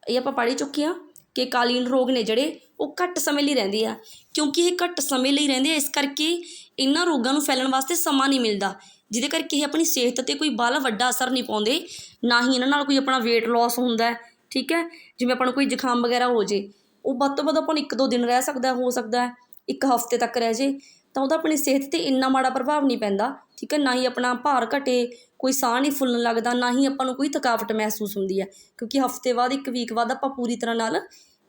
ਇਹ ਆਪਾਂ ਪੜ੍ਹ ਹੀ ਚੁੱਕੇ ਹਾਂ ਕਿ ਕਾਲੀਨ ਰੋਗ ਨੇ ਜਿਹੜੇ ਉਹ ਘੱਟ ਸਮੇਂ ਲਈ ਰਹਿੰਦੇ ਆ। ਕਿਉਂਕਿ ਇਹ ਘੱਟ ਸਮੇਂ ਲਈ ਰਹਿੰਦੇ ਆ, ਇਸ ਕਰਕੇ ਇਹਨਾਂ ਰੋਗਾਂ ਨੂੰ ਫੈਲਣ ਵਾਸਤੇ ਸਮਾਂ ਨਹੀਂ ਮਿਲਦਾ, ਜਿਹਦੇ ਕਰਕੇ ਇਹ ਆਪਣੀ ਸਿਹਤ 'ਤੇ ਕੋਈ ਬਾਹਲਾ ਵੱਡਾ ਅਸਰ ਨਹੀਂ ਪਾਉਂਦੇ। ਨਾ ਹੀ ਇਹਨਾਂ ਨਾਲ ਕੋਈ ਆਪਣਾ ਵੇਟ ਲੋਸ ਹੁੰਦਾ, ਠੀਕ ਹੈ। ਜਿਵੇਂ ਆਪਾਂ ਨੂੰ ਕੋਈ ਜ਼ੁਕਾਮ ਵਗੈਰਾ ਹੋ ਜੇ, ਉਹ ਵੱਧ ਤੋਂ ਵੱਧ ਆਪਾਂ ਨੂੰ 1-2 ਦਿਨ ਰਹਿ ਸਕਦਾ, ਹੋ ਸਕਦਾ 1 ਹਫ਼ਤੇ ਤੱਕ ਰਹਿ ਜੇ, ਤਾਂ ਉਹਦਾ ਆਪਣੀ ਸਿਹਤ 'ਤੇ ਇੰਨਾ ਮਾੜਾ ਪ੍ਰਭਾਵ ਨਹੀਂ ਪੈਂਦਾ, ਠੀਕ ਹੈ। ਨਾ ਹੀ ਆਪਣਾ ਭਾਰ ਘਟੇ, ਕੋਈ ਸਾਹ ਨਹੀਂ ਫੁੱਲਣ ਲੱਗਦਾ, ਨਾ ਹੀ ਆਪਾਂ ਨੂੰ ਕੋਈ ਥਕਾਵਟ ਮਹਿਸੂਸ ਹੁੰਦੀ ਹੈ, ਕਿਉਂਕਿ ਹਫ਼ਤੇ ਬਾਅਦ 1 ਵੀਕ ਬਾਅਦ ਆਪਾਂ ਪੂਰੀ ਤਰ੍ਹਾਂ ਨਾਲ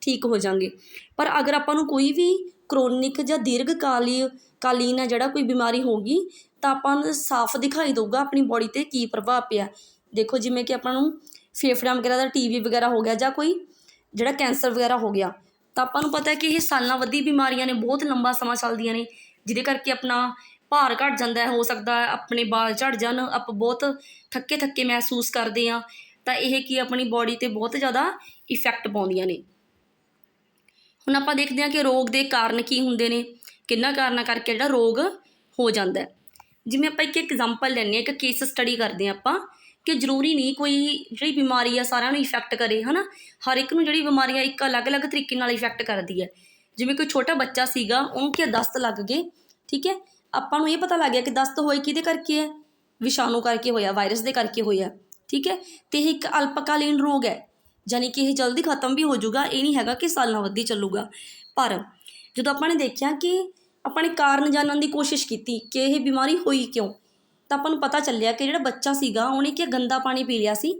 ਠੀਕ ਹੋ ਜਾਂਗੇ। ਪਰ ਅਗਰ ਆਪਾਂ ਨੂੰ ਕੋਈ ਵੀ ਕਰੋਨਿਕ ਜਾਂ ਦੀਰਘਕਾਲੀਨ ਹੈ ਜਿਹੜਾ ਕੋਈ ਬਿਮਾਰੀ ਹੋ ਗਈ, ਤਾਂ ਆਪਾਂ ਨੂੰ ਸਾਫ਼ ਦਿਖਾਈ ਦੇਊਗਾ ਆਪਣੀ ਬੋਡੀ 'ਤੇ ਕੀ ਪ੍ਰਭਾਵ ਪਿਆ। ਦੇਖੋ ਜਿਵੇਂ ਕਿ ਆਪਾਂ ਨੂੰ ਫੇਫੜਿਆਂ ਵਗੈਰਾ ਦਾ TB ਵਗੈਰਾ ਹੋ ਗਿਆ, ਜਾਂ ਕੋਈ ਜਿਹੜਾ ਕੈਂਸਰ ਵਗੈਰਾ ਹੋ ਗਿਆ, ਤਾਂ ਆਪਾਂ ਨੂੰ ਪਤਾ ਹੈ ਕਿ ਇਹ ਸਾਲਾਂ ਵੱਧੀ ਬਿਮਾਰੀਆਂ ਨੇ, ਬਹੁਤ ਲੰਬਾ ਸਮਾਂ ਚੱਲਦੀਆਂ ਨੇ, ਜਿਹਦੇ ਕਰਕੇ ਆਪਣਾ ਭਾਰ ਘੱਟ ਜਾਂਦਾ ਹੈ, ਹੋ ਸਕਦਾ ਆਪਣੇ ਵਾਲ ਝੜ ਜਾਣ, ਆਪਾਂ ਬਹੁਤ ਥੱਕੇ ਮਹਿਸੂਸ ਕਰਦੇ ਹਾਂ। ਤਾਂ ਇਹ ਕੀ ਆਪਣੀ ਬੋਡੀ 'ਤੇ ਬਹੁਤ ਜ਼ਿਆਦਾ ਇਫੈਕਟ ਪਾਉਂਦੀਆਂ ਨੇ। ਹੁਣ ਆਪਾਂ ਦੇਖਦੇ ਹਾਂ ਕਿ ਰੋਗ ਦੇ ਕਾਰਨ ਕੀ ਹੁੰਦੇ ਨੇ, ਕਿੰਨਾ ਕਾਰਨਾਂ ਕਰਕੇ ਜਿਹੜਾ ਰੋਗ ਹੋ ਜਾਂਦਾ। ਜਿਵੇਂ ਆਪਾਂ ਇੱਕ ਐਗਜ਼ਾਮਪਲ ਲੈਂਦੇ ਹਾਂ, ਇੱਕ ਕੇਸ ਸਟੱਡੀ ਕਰਦੇ ਹਾਂ ਆਪਾਂ, ਕਿ ਜ਼ਰੂਰੀ ਨਹੀਂ ਕੋਈ ਜਿਹੜੀ ਬਿਮਾਰੀ ਆ ਸਾਰਿਆਂ ਨੂੰ ਇਫੈਕਟ ਕਰੇ, ਹੈ ਨਾ। ਹਰ ਇੱਕ ਨੂੰ ਜਿਹੜੀ ਬਿਮਾਰੀ ਆ ਇੱਕ ਅਲੱਗ-ਅਲੱਗ ਤਰੀਕੇ ਨਾਲ ਇਫੈਕਟ ਕਰਦੀ ਹੈ। ਜਿਵੇਂ ਕੋਈ ਛੋਟਾ ਬੱਚਾ ਸੀਗਾ, ਉਹਨੂੰ ਕੀ ਦਸਤ ਲੱਗ ਗਏ, ਠੀਕ ਹੈ। ਆਪਾਂ ਨੂੰ ਇਹ ਪਤਾ ਲੱਗ ਗਿਆ ਕਿ ਦਸਤ ਹੋਈ ਕਿਹਦੇ ਕਰਕੇ ਹੈ, ਵਿਸ਼ਾਣੂ ਕਰਕੇ ਹੋਇਆ, ਵਾਇਰਸ ਦੇ ਕਰਕੇ ਹੋਇਆ, ਠੀਕ ਹੈ। ਅਤੇ ਇਹ ਇੱਕ ਅਲਪਕਾਲੀਨ ਰੋਗ ਹੈ, ਯਾਨੀ ਕਿ ਇਹ ਜਲਦੀ ਖਤਮ ਵੀ ਹੋ ਜਾਊਗਾ, ਇਹ ਨਹੀਂ ਹੈਗਾ ਕਿ ਸਾਲਾਂ ਵੱਧੀ ਚੱਲੂਗਾ। ਪਰ ਜਦੋਂ ਆਪਾਂ ਨੇ ਦੇਖਿਆ ਕਿ ਆਪਾਂ ਨੇ ਕਾਰਨ ਜਾਣਨ ਦੀ ਕੋਸ਼ਿਸ਼ ਕੀਤੀ ਕਿ ਇਹ ਬਿਮਾਰੀ ਹੋਈ ਕਿਉਂ, ਤਾਂ ਆਪਾਂ ਨੂੰ ਪਤਾ ਚੱਲਿਆ ਕਿ ਜਿਹੜਾ ਬੱਚਾ ਸੀਗਾ ਉਹਨੇ ਕੀ ਗੰਦਾ ਪਾਣੀ ਪੀ ਲਿਆ ਸੀ,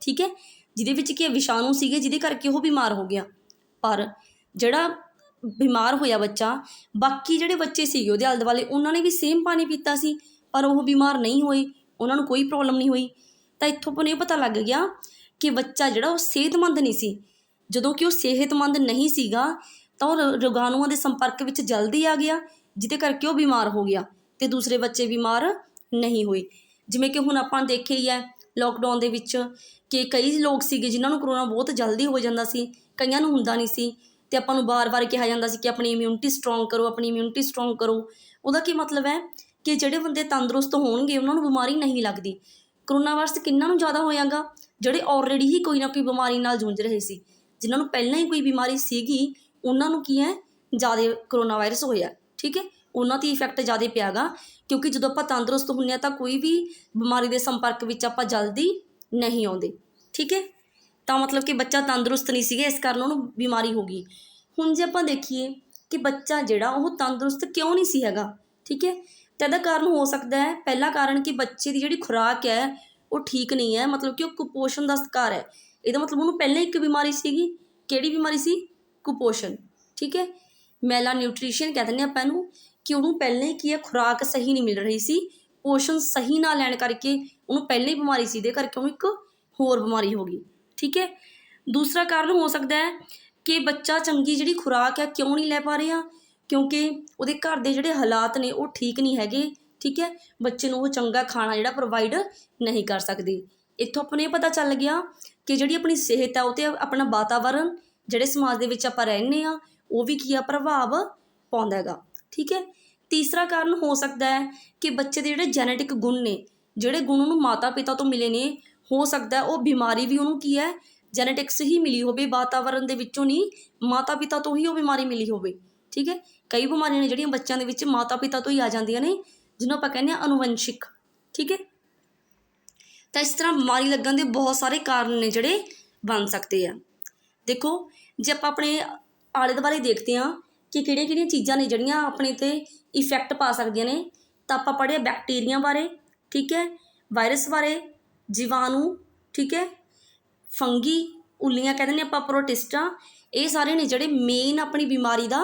ਠੀਕ ਹੈ, ਜਿਹਦੇ ਵਿੱਚ ਕੀ ਵਿਸ਼ਾਣੂ ਸੀਗੇ, ਜਿਹਦੇ ਕਰਕੇ ਉਹ ਬਿਮਾਰ ਹੋ ਗਿਆ। ਪਰ ਜਿਹੜਾ ਬਿਮਾਰ ਹੋਇਆ ਬੱਚਾ, ਬਾਕੀ ਜਿਹੜੇ ਬੱਚੇ ਸੀਗੇ ਉਹਦੇ ਆਲੇ ਦੁਆਲੇ, ਉਹਨਾਂ ਨੇ ਵੀ ਸੇਮ ਪਾਣੀ ਪੀਤਾ ਸੀ, ਪਰ ਉਹ ਬਿਮਾਰ ਨਹੀਂ ਹੋਏ, ਉਹਨਾਂ ਨੂੰ ਕੋਈ ਪ੍ਰੋਬਲਮ ਨਹੀਂ ਹੋਈ। ਤਾਂ ਇੱਥੋਂ ਆਪਾਂ ਨੂੰ ਇਹ ਪਤਾ ਲੱਗ ਗਿਆ ਕਿ ਬੱਚਾ ਜਿਹੜਾ ਉਹ ਸਿਹਤਮੰਦ ਨਹੀਂ ਸੀ। ਜਦੋਂ ਕਿ ਉਹ ਸਿਹਤਮੰਦ ਨਹੀਂ ਸੀਗਾ ਤਾਂ ਉਹ ਰੋਗਾਣੂਆਂ ਦੇ ਸੰਪਰਕ ਵਿੱਚ ਜਲਦੀ ਆ ਗਿਆ, ਜਿਹਦੇ ਕਰਕੇ ਉਹ ਬਿਮਾਰ ਹੋ ਗਿਆ ਅਤੇ ਦੂਸਰੇ ਬੱਚੇ ਬਿਮਾਰ ਨਹੀਂ ਹੋਏ। ਜਿਵੇਂ ਕਿ ਹੁਣ ਆਪਾਂ ਦੇਖਿਆ ਹੀ ਹੈ ਲੋਕਡਾਊਨ ਦੇ ਵਿੱਚ ਕਿ ਕਈ ਲੋਕ ਸੀਗੇ ਜਿਨ੍ਹਾਂ ਨੂੰ ਕਰੋਨਾ ਬਹੁਤ ਜਲਦੀ ਹੋ ਜਾਂਦਾ ਸੀ, ਕਈਆਂ ਨੂੰ ਹੁੰਦਾ ਨਹੀਂ ਸੀ, ਅਤੇ ਆਪਾਂ ਨੂੰ ਵਾਰ-ਵਾਰ ਕਿਹਾ ਜਾਂਦਾ ਸੀ ਕਿ ਆਪਣੀ ਇਮਿਊਨਿਟੀ ਸਟਰੋਂਗ ਕਰੋ, ਆਪਣੀ ਇਮਿਊਨਿਟੀ ਸਟਰੋਂਗ ਕਰੋ। ਉਹਦਾ ਕੀ ਮਤਲਬ ਹੈ ਕਿ ਜਿਹੜੇ ਬੰਦੇ ਤੰਦਰੁਸਤ ਹੋਣਗੇ ਉਹਨਾਂ ਨੂੰ ਬਿਮਾਰੀ ਨਹੀਂ ਲੱਗਦੀ। ਕਰੋਨਾ ਵਾਇਰਸ ਕਿਹਨਾਂ ਨੂੰ ਜ਼ਿਆਦਾ ਹੋਇਆਗਾ? ਜਿਹੜੇ ਆਲਰੇਡੀ ਹੀ ਕੋਈ ਨਾ ਕੋਈ ਬਿਮਾਰੀ ਨਾਲ ਜੂਝ ਰਹੇ ਸੀ, ਜਿਨ੍ਹਾਂ ਨੂੰ ਪਹਿਲਾਂ ਹੀ ਕੋਈ ਬਿਮਾਰੀ ਸੀਗੀ, ਉਹਨਾਂ ਨੂੰ ਕੀ ਹੈ ਜ਼ਿਆਦਾ ਕਰੋਨਾ ਵਾਇਰਸ ਹੋਇਆ, ਠੀਕ ਹੈ, ਉਹਨਾਂ 'ਤੇ ਇਫੈਕਟ ਜ਼ਿਆਦਾ ਪਿਆ ਗਾ। ਕਿਉਂਕਿ ਜਦੋਂ ਆਪਾਂ ਤੰਦਰੁਸਤ ਹੁੰਦੇ ਹਾਂ ਤਾਂ ਕੋਈ ਵੀ ਬਿਮਾਰੀ ਦੇ ਸੰਪਰਕ ਵਿੱਚ ਆਪਾਂ ਜਲਦੀ ਨਹੀਂ ਆਉਂਦੇ, ਠੀਕ ਹੈ। ਤਾਂ ਮਤਲਬ ਕਿ ਬੱਚਾ ਤੰਦਰੁਸਤ ਨਹੀਂ ਸੀਗਾ, ਇਸ ਕਾਰਨ ਉਹਨੂੰ ਬਿਮਾਰੀ ਹੋ ਗਈ। ਹੁਣ ਜੇ ਆਪਾਂ ਦੇਖੀਏ ਕਿ ਬੱਚਾ ਜਿਹੜਾ ਉਹ ਤੰਦਰੁਸਤ ਕਿਉਂ ਨਹੀਂ ਸੀ ਹੈਗਾ, ਠੀਕ ਹੈ, ਤਾਂ ਇਹਦਾ ਕਾਰਨ ਹੋ ਸਕਦਾ ਹੈ, ਪਹਿਲਾ ਕਾਰਨ ਕਿ ਬੱਚੇ ਦੀ ਜਿਹੜੀ ਖੁਰਾਕ ਹੈ ਉਹ ਠੀਕ ਨਹੀਂ ਹੈ, ਮਤਲਬ ਕਿ ਉਹ ਕੁਪੋਸ਼ਣ ਦਾ ਸ਼ਿਕਾਰ ਹੈ। ਇਹਦਾ ਮਤਲਬ ਉਹਨੂੰ ਪਹਿਲਾਂ ਇੱਕ ਬਿਮਾਰੀ ਸੀਗੀ, ਕਿਹੜੀ ਬਿਮਾਰੀ ਸੀ? ਕੁਪੋਸ਼ਣ, ਠੀਕ ਹੈ। ਮੈਲਾ ਨਿਊਟ੍ਰੀਸ਼ਨ ਕਹਿ ਦਿੰਦੇ ਆਪਾਂ ਇਹਨੂੰ, ਕਿ ਉਹਨੂੰ ਪਹਿਲਾਂ ਹੀ ਕੀ ਹੈ ਖੁਰਾਕ ਸਹੀ ਨਹੀਂ ਮਿਲ ਰਹੀ ਸੀ, ਪੋਸ਼ਣ ਸਹੀ ਨਾ ਲੈਣ ਕਰਕੇ ਉਹਨੂੰ ਪਹਿਲਾਂ ਹੀ ਬਿਮਾਰੀ ਸੀ, ਇਹਦੇ ਕਰਕੇ ਉਹਨੂੰ ਇੱਕ ਹੋਰ ਬਿਮਾਰੀ ਹੋ ਗਈ, ਠੀਕ ਹੈ। ਦੂਸਰਾ ਕਾਰਨ ਹੋ ਸਕਦਾ ਹੈ ਕਿ ਬੱਚਾ ਚੰਗੀ ਜਿਹੜੀ ਖੁਰਾਕ ਹੈ ਕਿਉਂ ਨਹੀਂ ਲੈ ਪਾ ਰਿਹਾ, ਕਿਉਂਕਿ ਉਹਦੇ ਘਰ ਦੇ ਜਿਹੜੇ ਹਾਲਾਤ ਨੇ ਉਹ ਠੀਕ ਨਹੀਂ ਹੈਗੇ, ਠੀਕ ਹੈ। ਬੱਚੇ ਨੂੰ ਉਹ ਚੰਗਾ ਖਾਣਾ ਜਿਹੜਾ ਪ੍ਰੋਵਾਈਡ ਨਹੀਂ ਕਰ ਸਕਦੇ। ਇੱਥੋਂ ਆਪਾਂ ਨੂੰ ਇਹ ਪਤਾ ਚੱਲ ਗਿਆ ਕਿ ਜਿਹੜੀ ਆਪਣੀ ਸਿਹਤ ਹੈ ਉਹ 'ਤੇ ਆਪਣਾ ਵਾਤਾਵਰਨ, ਜਿਹੜੇ ਸਮਾਜ ਦੇ ਵਿੱਚ ਆਪਾਂ ਰਹਿੰਦੇ ਹਾਂ, ਉਹ ਵੀ ਕੀ ਆ ਪ੍ਰਭਾਵ ਪਾਉਂਦਾ ਹੈਗਾ, ਠੀਕ ਹੈ। ਤੀਸਰਾ ਕਾਰਨ ਹੋ ਸਕਦਾ ਹੈ ਕਿ ਬੱਚੇ ਦੇ ਜਿਹੜੇ ਜੈਨੇਟਿਕ ਗੁਣ ਨੇ, ਜਿਹੜੇ ਗੁਣ ਉਹਨੂੰ ਮਾਤਾ ਪਿਤਾ ਤੋਂ ਮਿਲੇ ਨੇ, ਹੋ ਸਕਦਾ ਉਹ ਬਿਮਾਰੀ ਵੀ ਉਹਨੂੰ ਕੀ ਹੈ ਜੈਨੇਟਿਕਸ ਹੀ ਮਿਲੀ ਹੋਵੇ, ਵਾਤਾਵਰਨ ਦੇ ਵਿੱਚੋਂ ਨਹੀਂ, ਮਾਤਾ ਪਿਤਾ ਤੋਂ ਹੀ ਉਹ ਬਿਮਾਰੀ ਮਿਲੀ ਹੋਵੇ, ਠੀਕ ਹੈ। ਕਈ ਬਿਮਾਰੀਆਂ ਨੇ ਜਿਹੜੀਆਂ ਬੱਚਿਆਂ ਦੇ ਵਿੱਚ ਮਾਤਾ ਪਿਤਾ ਤੋਂ ਹੀ ਆ ਜਾਂਦੀਆਂ ਨੇ, ਜਿਹਨੂੰ ਆਪਾਂ ਕਹਿੰਦੇ ਹਾਂ ਅਨੁਵੰਸ਼ਿਕ, ਠੀਕ ਹੈ। ਤਾਂ ਇਸ ਤਰ੍ਹਾਂ ਬਿਮਾਰੀ ਲੱਗਣ ਦੇ ਬਹੁਤ ਸਾਰੇ ਕਾਰਨ ਨੇ ਜਿਹੜੇ ਬਣ ਸਕਦੇ ਆ। ਦੇਖੋ ਜੇ ਆਪਾਂ ਆਪਣੇ ਆਲੇ ਦੁਆਲੇ ਦੇਖਦੇ ਹਾਂ ਕਿ ਕਿਹੜੀਆਂ ਚੀਜ਼ਾਂ ਨੇ ਜਿਹੜੀਆਂ ਆਪਣੇ 'ਤੇ ਇਫੈਕਟ ਪਾ ਸਕਦੀਆਂ ਨੇ, ਤਾਂ ਆਪਾਂ ਪੜ੍ਹਿਆ ਬੈਕਟੀਰੀਆ ਬਾਰੇ, ਠੀਕ ਹੈ, ਵਾਇਰਸ ਬਾਰੇ, ਜੀਵਾਣੂ, ਠੀਕ ਹੈ, ਫੰਗੀ, ਉੱਲੀਆਂ ਕਹਿੰਦੇ ਨੇ ਆਪਾਂ, ਪ੍ਰੋਟਿਸਟਾਂ, ਇਹ ਸਾਰੇ ਨੇ ਜਿਹੜੇ ਮੇਨ ਆਪਣੀ ਬਿਮਾਰੀ ਦਾ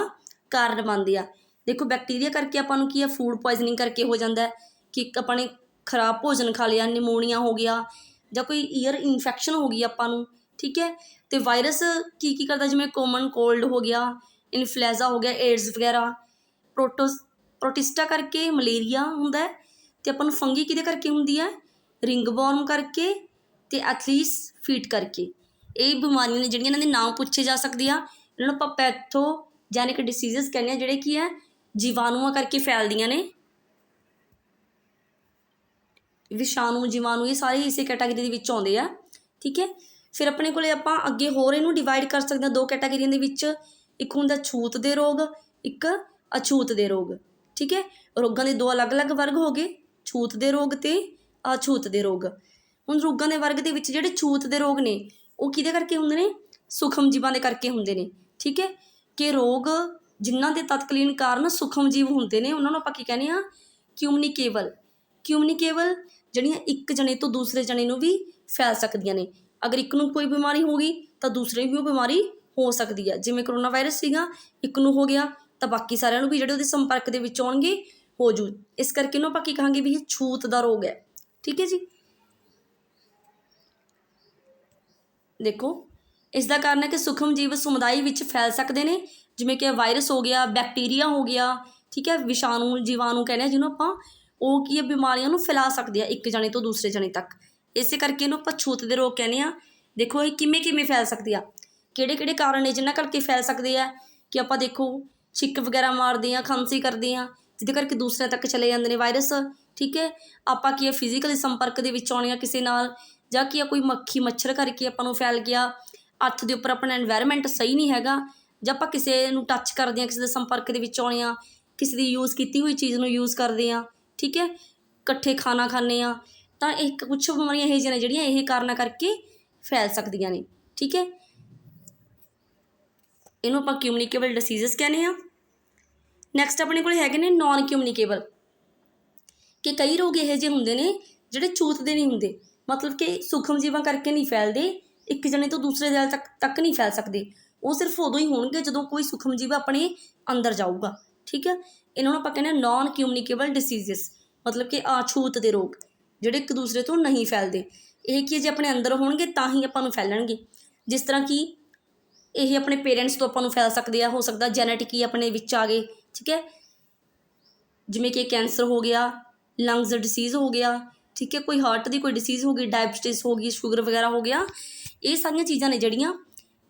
ਕਾਰਨ ਬਣਦੇ ਆ। ਦੇਖੋ ਬੈਕਟੀਰੀਆ ਕਰਕੇ ਆਪਾਂ ਨੂੰ ਕੀ ਆ ਫੂਡ ਪੋਇਜ਼ਨਿੰਗ ਕਰਕੇ ਹੋ ਜਾਂਦਾ ਕਿ ਆਪਾਂ ਨੇ ਖਰਾਬ ਭੋਜਨ ਖਾ ਲਿਆ, ਨਿਮੋਨੀਆ ਹੋ ਗਿਆ, ਜਾਂ ਕੋਈ ਈਅਰ ਇਨਫੈਕਸ਼ਨ ਹੋ ਗਈ ਆਪਾਂ ਨੂੰ, ਠੀਕ ਹੈ। ਅਤੇ ਵਾਇਰਸ ਕੀ ਕਰਦਾ, ਜਿਵੇਂ ਕੋਮਨ ਕੋਲਡ ਹੋ ਗਿਆ, ਇਨਫਲੂਐਂਜ਼ਾ ਹੋ ਗਿਆ, ਏਡਜ਼ ਵਗੈਰਾ। ਪ੍ਰੋਟਿਸਟਾ ਕਰਕੇ ਮਲੇਰੀਆ ਹੁੰਦਾ, ਅਤੇ ਆਪਾਂ ਨੂੰ ਫੰਗੀ ਕਿਹਦੇ ਕਰਕੇ ਹੁੰਦੀ ਹੈ? ਰਿੰਗਵਰਮ ਕਰਕੇ ਅਤੇ ਐਥਲੀਸ ਫੀਟ ਕਰਕੇ। ਇਹ ਬਿਮਾਰੀਆਂ ਨੇ ਜਿਹੜੀਆਂ ਇਹਨਾਂ ਦੇ ਨਾਮ ਪੁੱਛੇ ਜਾ ਸਕਦੇ ਆ। ਇਹਨਾਂ ਨੂੰ ਆਪਾਂ ਪੈਥੋਜੈਨਿਕ ਡਿਸੀਜ਼ਸ ਕਹਿੰਦੇ ਹਾਂ, ਜਿਹੜੇ ਕੀ ਹੈ ਜੀਵਾਣੂਆਂ ਕਰਕੇ ਫੈਲਦੀਆਂ ਨੇ। ਵਿਸ਼ਾਣੂ, ਜੀਵਾਣੂ, ਇਹ ਸਾਰੇ ਇਸੇ ਕੈਟਾਗਰੀ ਦੇ ਵਿੱਚ ਆਉਂਦੇ ਆ, ਠੀਕ ਹੈ। ਫਿਰ ਆਪਣੇ ਕੋਲ ਆਪਾਂ ਅੱਗੇ ਹੋਰ ਇਹਨੂੰ ਡਿਵਾਈਡ ਕਰ ਸਕਦੇ ਹਾਂ ਦੋ ਕੈਟਾਗਰੀਆਂ ਦੇ ਵਿੱਚ। ਇੱਕ ਹੁੰਦਾ ਛੂਤ ਦੇ ਰੋਗ, ਇੱਕ ਅਛੂਤ ਦੇ ਰੋਗ, ਠੀਕ ਹੈ। ਰੋਗਾਂ ਦੇ ਦੋ ਅਲੱਗ-ਅਲੱਗ ਵਰਗ ਹੋ ਗਏ, ਛੂਤ ਦੇ ਰੋਗ ਅਤੇ ਅਛੂਤ ਦੇ ਰੋਗ। ਹੁਣ ਰੋਗਾਂ ਦੇ ਵਰਗ ਦੇ ਵਿੱਚ ਜਿਹੜੇ ਛੂਤ ਦੇ ਰੋਗ ਨੇ ਉਹ ਕਿਹਦੇ ਕਰਕੇ ਹੁੰਦੇ ਨੇ? ਸੂਖਮ ਜੀਵਾਂ ਦੇ ਕਰਕੇ ਹੁੰਦੇ ਨੇ, ਠੀਕ ਹੈ। ਕਿ ਰੋਗ ਜਿਨ੍ਹਾਂ ਦੇ ਤਤਕਾਲੀਨ ਕਾਰਨ ਸੂਖਮ ਜੀਵ ਹੁੰਦੇ ਨੇ, ਉਹਨਾਂ ਨੂੰ ਆਪਾਂ ਕੀ ਕਹਿੰਦੇ ਹਾਂ? ਕਿਊਮਨੀਕੇਬਲ ਜਿਹੜੀਆਂ ਇੱਕ ਜਣੇ ਤੋਂ ਦੂਸਰੇ ਜਣੇ ਨੂੰ ਵੀ ਫੈਲ ਸਕਦੀਆਂ ਨੇ। ਅਗਰ ਇੱਕ ਨੂੰ ਕੋਈ ਬਿਮਾਰੀ ਹੋ ਗਈ ਤਾਂ ਦੂਸਰੇ ਨੂੰ ਵੀ ਉਹ ਬਿਮਾਰੀ ਹੋ ਸਕਦੀ ਹੈ। ਜਿਵੇਂ ਕਰੋਨਾ ਵਾਇਰਸ ਸੀਗਾ, ਇੱਕ ਨੂੰ ਹੋ ਗਿਆ ਤਾਂ ਬਾਕੀ ਸਾਰਿਆਂ ਨੂੰ ਵੀ ਜਿਹੜੇ ਉਹਦੇ ਸੰਪਰਕ ਦੇ ਵਿੱਚ ਆਉਣਗੇ ਹੋ ਜੂ। ਇਸ ਕਰਕੇ ਇਹਨੂੰ ਆਪਾਂ ਕੀ ਕਹਾਂਗੇ ਵੀ ਇਹ ਛੂਤ ਦਾ ਰੋਗ ਹੈ, ਠੀਕ ਹੈ ਜੀ। ਦੇਖੋ ਇਸ ਦਾ ਕਾਰਨ ਹੈ ਕਿ ਸੂਖਮ ਜੀਵ ਸਮੁਦਾਇ ਵਿੱਚ ਫੈਲ ਸਕਦੇ ਨੇ, ਜਿਵੇਂ ਕਿ ਵਾਇਰਸ ਹੋ ਗਿਆ, ਬੈਕਟੀਰੀਆ ਹੋ ਗਿਆ, ਠੀਕ ਹੈ, ਵਿਸ਼ਾਣੂ, ਜੀਵਾਣੂ ਕਹਿੰਦੇ ਹਾਂ ਜਿਹਨੂੰ ਆਪਾਂ, ਉਹ ਕੀ ਹੈ ਬਿਮਾਰੀਆਂ ਨੂੰ ਫੈਲਾ ਸਕਦੇ ਆ ਇੱਕ ਜਣੇ ਤੋਂ ਦੂਸਰੇ ਜਣੇ ਤੱਕ। ਇਸੇ ਕਰਕੇ ਇਹਨੂੰ ਆਪਾਂ ਛੂਤ ਦੇ ਰੋਗ ਕਹਿੰਦੇ ਹਾਂ। ਦੇਖੋ ਇਹ ਕਿਵੇਂ ਫੈਲ ਸਕਦੇ ਆ, ਕਿਹੜੇ ਕਾਰਨ ਨੇ ਜਿਨ੍ਹਾਂ ਕਰਕੇ ਫੈਲ ਸਕਦੇ ਆ? ਕਿ ਆਪਾਂ ਦੇਖੋ ਛਿੱਕ ਵਗੈਰਾ ਮਾਰਦੇ ਹਾਂ, ਖਾਂਸੀ ਕਰਦੇ ਹਾਂ, ਜਿਹਦੇ ਕਰਕੇ ਦੂਸਰਿਆਂ ਤੱਕ ਚਲੇ ਜਾਂਦੇ ਨੇ ਵਾਇਰਸ, ਠੀਕ ਹੈ। ਆਪਾਂ ਕੀ ਹੈ ਫਿਜ਼ੀਕਲੀ ਸੰਪਰਕ ਦੇ ਵਿੱਚ ਆਉਣੇ ਆ ਕਿਸੇ ਨਾਲ, ਜਾਂ ਕੀ ਆ ਕੋਈ ਮੱਖੀ ਮੱਛਰ ਕਰਕੇ ਆਪਾਂ ਨੂੰ ਫੈਲ ਗਿਆ। ਹੱਥ ਦੇ ਉੱਪਰ ਆਪਣਾ ਐਨਵਾਇਰਨਮੈਂਟ ਸਹੀ ਨਹੀਂ ਹੈਗਾ, ਜਾਂ ਆਪਾਂ ਕਿਸੇ ਨੂੰ ਟੱਚ ਕਰਦੇ ਹਾਂ, ਕਿਸੇ ਦੇ ਸੰਪਰਕ ਦੇ ਵਿੱਚ ਆਉਣੇ ਆ, ਕਿਸੇ ਦੀ ਯੂਜ਼ ਕੀਤੀ ਹੋਈ ਚੀਜ਼ ਨੂੰ ਯੂਜ਼ ਕਰਦੇ ਹਾਂ, ਠੀਕ ਹੈ, ਇਕੱਠੇ ਖਾਣਾ ਖਾਂਦੇ ਹਾਂ, ਤਾਂ ਇੱਕ ਕੁਛ ਬਿਮਾਰੀਆਂ ਇਹੋ ਜਿਹੀਆਂ ਨੇ ਜਿਹੜੀਆਂ ਇਹ ਕਾਰਨਾਂ ਕਰਕੇ ਫੈਲ ਸਕਦੀਆਂ ਨੇ। ਠੀਕ ਹੈ, ਇਹਨੂੰ ਆਪਾਂ ਕਮਿਊਨੀਕੇਬਲ ਡਿਸੀਜ਼ਸ ਕਹਿੰਦੇ ਹਾਂ। ਨੈਕਸਟ ਆਪਣੇ ਕੋਲ ਹੈਗੇ ਨੇ ਨੋਨ ਕਮਿਊਨੀਕੇਬਲ, ਕਿ ਕਈ ਰੋਗ ਇਹੋ ਜਿਹੇ ਹੁੰਦੇ ਨੇ ਜਿਹੜੇ ਛੂਤ ਦੇ ਨਹੀਂ ਹੁੰਦੇ, ਮਤਲਬ ਕਿ ਸੂਖਮ ਜੀਵਾਂ ਕਰਕੇ ਨਹੀਂ ਫੈਲਦੇ, ਇੱਕ ਜਣੇ ਤੋਂ ਦੂਸਰੇ ਜਣੇ ਤੱਕ ਨਹੀਂ ਫੈਲ ਸਕਦੇ। ਉਹ ਸਿਰਫ ਉਦੋਂ ਹੀ ਹੋਣਗੇ ਜਦੋਂ ਕੋਈ ਸੂਖਮ ਜੀਵ ਆਪਣੇ ਅੰਦਰ ਜਾਊਗਾ। ਠੀਕ ਹੈ, ਇਹਨਾਂ ਨੂੰ ਆਪਾਂ ਕਹਿੰਦੇ ਨੋਨ ਕਮਿਊਨੀਕੇਬਲ ਡਿਸੀਜ਼ਸ, ਮਤਲਬ ਕਿ ਅਛੂਤ ਦੇ ਰੋਗ ਜਿਹੜੇ ਇੱਕ ਦੂਸਰੇ ਤੋਂ ਨਹੀਂ ਫੈਲਦੇ। ਇਹ ਕੀ ਜੇ ਆਪਣੇ ਅੰਦਰ ਹੋਣਗੇ ਤਾਂ ਹੀ ਆਪਾਂ ਨੂੰ ਫੈਲਣਗੇ। ਜਿਸ ਤਰ੍ਹਾਂ ਕਿ ਇਹ ਆਪਣੇ ਪੇਰੈਂਟਸ ਤੋਂ ਆਪਾਂ ਨੂੰ ਫੈਲ ਸਕਦੇ ਆ, ਹੋ ਸਕਦਾ ਜੈਨੇਟਿਕ ਹੀ ਆਪਣੇ ਵਿੱਚ ਆ ਗਏ। ਠੀਕ ਹੈ, ਜਿਵੇਂ ਕਿ ਕੈਂਸਰ ਹੋ ਗਿਆ, ਲੰਗਸ ਡਿਸੀਜ਼ ਹੋ ਗਿਆ। ਠੀਕ ਹੈ, ਕੋਈ ਹਾਰਟ ਦੀ ਕੋਈ ਡਿਸੀਜ਼ ਹੋ ਗਈ, ਡਾਇਬਟੀਜ਼ ਹੋ ਗਈ, ਸ਼ੂਗਰ ਵਗੈਰਾ ਹੋ ਗਿਆ। ਇਹ ਸਾਰੀਆਂ ਚੀਜ਼ਾਂ ਨੇ ਜਿਹੜੀਆਂ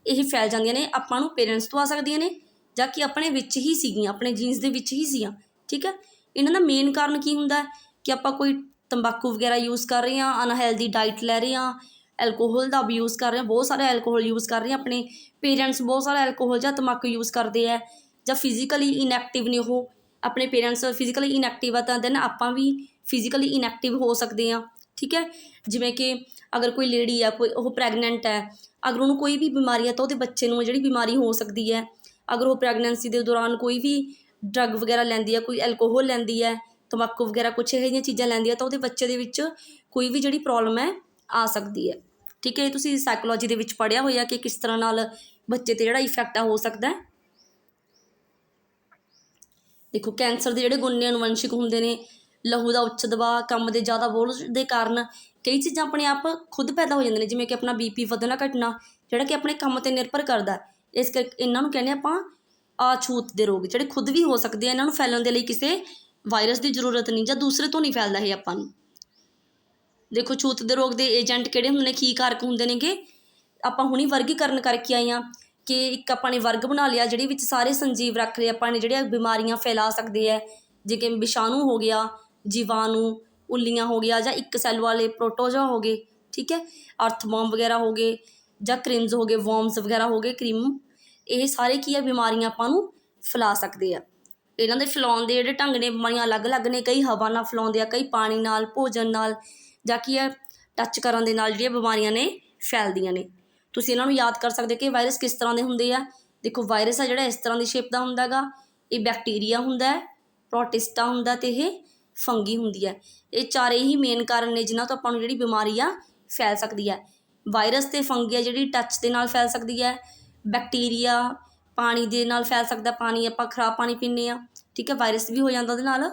ਇਹ ਫੈਲ ਜਾਂਦੀਆਂ ਨੇ, ਆਪਾਂ ਨੂੰ ਪੇਰੈਂਟਸ ਤੋਂ ਆ ਸਕਦੀਆਂ ਨੇ ਜਾਂ ਕਿ ਆਪਣੇ ਵਿੱਚ ਹੀ ਸੀਗੀਆਂ, ਆਪਣੇ ਜੀਨਸ ਦੇ ਵਿੱਚ ਹੀ ਸੀਗੀਆਂ। ਠੀਕ ਹੈ, ਇਹਨਾਂ ਦਾ ਮੇਨ ਕਾਰਨ ਕੀ ਹੁੰਦਾ ਕਿ ਆਪਾਂ ਕੋਈ ਤੰਬਾਕੂ ਵਗੈਰਾ ਯੂਜ਼ ਕਰ ਰਹੇ ਹਾਂ, ਅਨਹੈਲਦੀ ਡਾਈਟ ਲੈ ਰਹੇ ਹਾਂ, ਐਲਕੋਹਲ ਦਾ ਅਬਿਊਜ਼ ਕਰ ਰਹੇ ਹਾਂ, ਬਹੁਤ ਸਾਰਾ ਐਲਕੋਹਲ ਯੂਜ਼ ਕਰ ਰਹੇ ਹਾਂ। ਆਪਣੇ ਪੇਰੈਂਟਸ ਬਹੁਤ ਸਾਰਾ ਐਲਕੋਹਲ ਜਾਂ ਤੰਬਾਕੂ ਯੂਜ਼ ਕਰਦੇ ਹੈ, ਜਾਂ ਫਿਜ਼ੀਕਲੀ ਇਨਐਕਟਿਵ ਨੇ, ਉਹ ਆਪਣੇ ਪੇਰੈਂਟਸ ਫਿਜ਼ੀਕਲੀ ਇਨਐਕਟਿਵ ਆ ਤਾਂ ਦੈਨ ਆਪਾਂ ਵੀ ਫਿਜ਼ੀਕਲੀ ਇਨਐਕਟਿਵ ਹੋ ਸਕਦੇ ਹਾਂ। ਠੀਕ ਹੈ, ਜਿਵੇਂ ਕਿ ਅਗਰ ਕੋਈ ਲੇਡੀ ਆ, ਕੋਈ ਉਹ ਪ੍ਰੈਗਨੈਂਟ ਹੈ, ਅਗਰ ਉਹਨੂੰ ਕੋਈ ਵੀ ਬਿਮਾਰੀ ਹੈ ਤਾਂ ਉਹਦੇ ਬੱਚੇ ਨੂੰ ਜਿਹੜੀ ਬਿਮਾਰੀ ਹੋ ਸਕਦੀ ਹੈ। ਅਗਰ ਉਹ ਪ੍ਰੈਗਨੈਂਸੀ ਦੇ ਦੌਰਾਨ ਕੋਈ ਵੀ ਡਰੱਗ ਵਗੈਰਾ ਲੈਂਦੀ ਹੈ, ਕੋਈ ਐਲਕੋਹਲ ਲੈਂਦੀ ਹੈ, ਤੰਬਾਕੂ ਵਗੈਰਾ ਕੁਛ ਇਹੋ ਜਿਹੀਆਂ ਚੀਜ਼ਾਂ ਲੈਂਦੀ ਹੈ, ਤਾਂ ਉਹਦੇ ਬੱਚੇ ਦੇ ਵਿੱਚ ਕੋਈ ਵੀ ਜਿਹੜੀ ਪ੍ਰੋਬਲਮ ਹੈ ਆ ਸਕਦੀ ਹੈ। ਠੀਕ ਹੈ, ਇਹ ਤੁਸੀਂ ਸਾਈਕੋਲੋਜੀ ਦੇ ਵਿੱਚ ਪੜ੍ਹਿਆ ਹੋਇਆ ਕਿ ਕਿਸ ਤਰ੍ਹਾਂ ਨਾਲ ਬੱਚੇ 'ਤੇ ਜਿਹੜਾ ਇਫੈਕਟ ਆ ਹੋ ਸਕਦਾ ਹੈ। ਦੇਖੋ, ਕੈਂਸਰ ਦੇ ਜਿਹੜੇ ਗੁਣ ਅਨੁਵੰਸ਼ਿਕ ਹੁੰਦੇ ਨੇ, ਲਹੂ ਦਾ ਉੱਚ ਦਬਾਅ, ਕੰਮ ਦੇ ਜ਼ਿਆਦਾ ਬੋਝ ਦੇ ਕਾਰਨ ਕਈ ਚੀਜ਼ਾਂ ਆਪਣੇ ਆਪ ਖੁਦ ਪੈਦਾ ਹੋ ਜਾਂਦੀਆਂ ਨੇ, ਜਿਵੇਂ ਕਿ ਆਪਣਾ BP ਵਧਣਾ ਘਟਣਾ, ਜਿਹੜਾ ਕਿ ਆਪਣੇ ਕੰਮ 'ਤੇ ਨਿਰਭਰ ਕਰਦਾ। ਇਸ ਕਰਕੇ ਇਹਨਾਂ ਨੂੰ ਕਹਿੰਦੇ ਆਪਾਂ ਅਛੂਤ ਦੇ ਰੋਗ, ਜਿਹੜੇ ਖੁਦ ਵੀ ਹੋ ਸਕਦੇ ਆ। ਇਹਨਾਂ ਨੂੰ ਫੈਲਣ ਦੇ ਲਈ ਕਿਸੇ ਵਾਇਰਸ ਦੀ ਜ਼ਰੂਰਤ ਨਹੀਂ, ਜਾਂ ਦੂਸਰੇ ਤੋਂ ਨਹੀਂ ਫੈਲਦਾ ਇਹ ਆਪਾਂ ਨੂੰ। ਦੇਖੋ, ਛੂਤ ਦੇ ਰੋਗ ਦੇ ਏਜੰਟ ਕਿਹੜੇ ਹੁੰਦੇ ਨੇ, ਕੀ ਕਾਰਕ ਹੁੰਦੇ ਨੇਗੇ, ਆਪਾਂ ਹੁਣੀ ਵਰਗੀਕਰਨ ਕਰਕੇ ਆਏ ਹਾਂ ਕਿ ਇੱਕ ਆਪਾਂ ਨੇ ਵਰਗ ਬਣਾ ਲਿਆ ਜਿਹੜੇ ਵਿੱਚ ਸਾਰੇ ਸੰਜੀਵ ਰੱਖ ਲਏ ਆਪਾਂ ਨੇ, ਜਿਹੜੀਆਂ ਬਿਮਾਰੀਆਂ ਫੈਲਾ ਸਕਦੇ ਹੈ, ਜਿਵੇਂ ਵਿਸ਼ਾਣੂ ਹੋ ਗਿਆ, ਜੀਵਾਣੂ, ਉੱਲੀਆਂ ਹੋ ਗਿਆ, ਜਾਂ ਇੱਕ ਸੈੱਲ ਵਾਲੇ ਪ੍ਰੋਟੋਜ਼ਾ ਹੋ ਗਏ। ਠੀਕ ਹੈ, ਅਰਥਵਰਮ ਵਗੈਰਾ ਹੋ ਗਏ, ਜਾਂ ਕ੍ਰਿਮਜ਼ ਹੋ ਗਏ, ਵਰਮਸ ਵਗੈਰਾ ਹੋ ਗਏ, ਕ੍ਰਿਮ। ਇਹ ਸਾਰੇ ਕੀ ਆ, ਬਿਮਾਰੀਆਂ ਆਪਾਂ ਨੂੰ ਫੈਲਾ ਸਕਦੇ ਆ। ਇਹਨਾਂ ਦੇ ਫੈਲਾਉਣ ਦੇ ਜਿਹੜੇ ਢੰਗ ਨੇ, ਬਿਮਾਰੀਆਂ ਅਲੱਗ ਅਲੱਗ ਨੇ। ਕਈ ਹਵਾ ਨਾਲ ਫੈਲਾਉਂਦੇ ਆ, ਕਈ ਪਾਣੀ ਨਾਲ, ਭੋਜਨ ਨਾਲ, ਜਾਂ ਕੀ ਆ ਟੱਚ ਕਰਨ ਦੇ ਨਾਲ ਜਿਹੜੀਆਂ ਬਿਮਾਰੀਆਂ ਨੇ ਫੈਲਦੀਆਂ ਨੇ। ਤੁਸੀਂ ਇਹਨਾਂ ਨੂੰ ਯਾਦ ਕਰ ਸਕਦੇ ਕਿ ਵਾਇਰਸ ਕਿਸ ਤਰ੍ਹਾਂ ਦੇ ਹੁੰਦੇ ਆ। ਦੇਖੋ, ਵਾਇਰਸ ਆ ਜਿਹੜਾ ਇਸ ਤਰ੍ਹਾਂ ਦੀ ਸ਼ੇਪ ਦਾ ਹੁੰਦਾ ਗਾ, ਇਹ ਬੈਕਟੀਰੀਆ ਹੁੰਦਾ ਹੈ, ਪ੍ਰੋਟਿਸਟਾ ਹੁੰਦਾ, ਅਤੇ ਇਹ ਫੰਗੀ ਹੁੰਦੀ ਹੈ। ਇਹ ਚਾਰੇ ਹੀ ਮੇਨ ਕਾਰਨ ਨੇ ਜਿਨ੍ਹਾਂ ਤੋਂ ਆਪਾਂ ਨੂੰ ਜਿਹੜੀ ਬਿਮਾਰੀ ਆ ਫੈਲ ਸਕਦੀ ਹੈ। ਵਾਇਰਸ ਅਤੇ ਫੰਗੀ ਆ ਜਿਹੜੀ ਟੱਚ ਦੇ ਨਾਲ ਫੈਲ ਸਕਦੀ ਹੈ। ਬੈਕਟੀਰੀਆ ਪਾਣੀ ਦੇ ਨਾਲ ਫੈਲ ਸਕਦਾ, ਪਾਣੀ ਆਪਾਂ ਖਰਾਬ ਪਾਣੀ ਪੀਂਦੇ ਹਾਂ। ਠੀਕ ਹੈ, ਵਾਇਰਸ ਵੀ ਹੋ ਜਾਂਦਾ ਉਹਦੇ ਨਾਲ।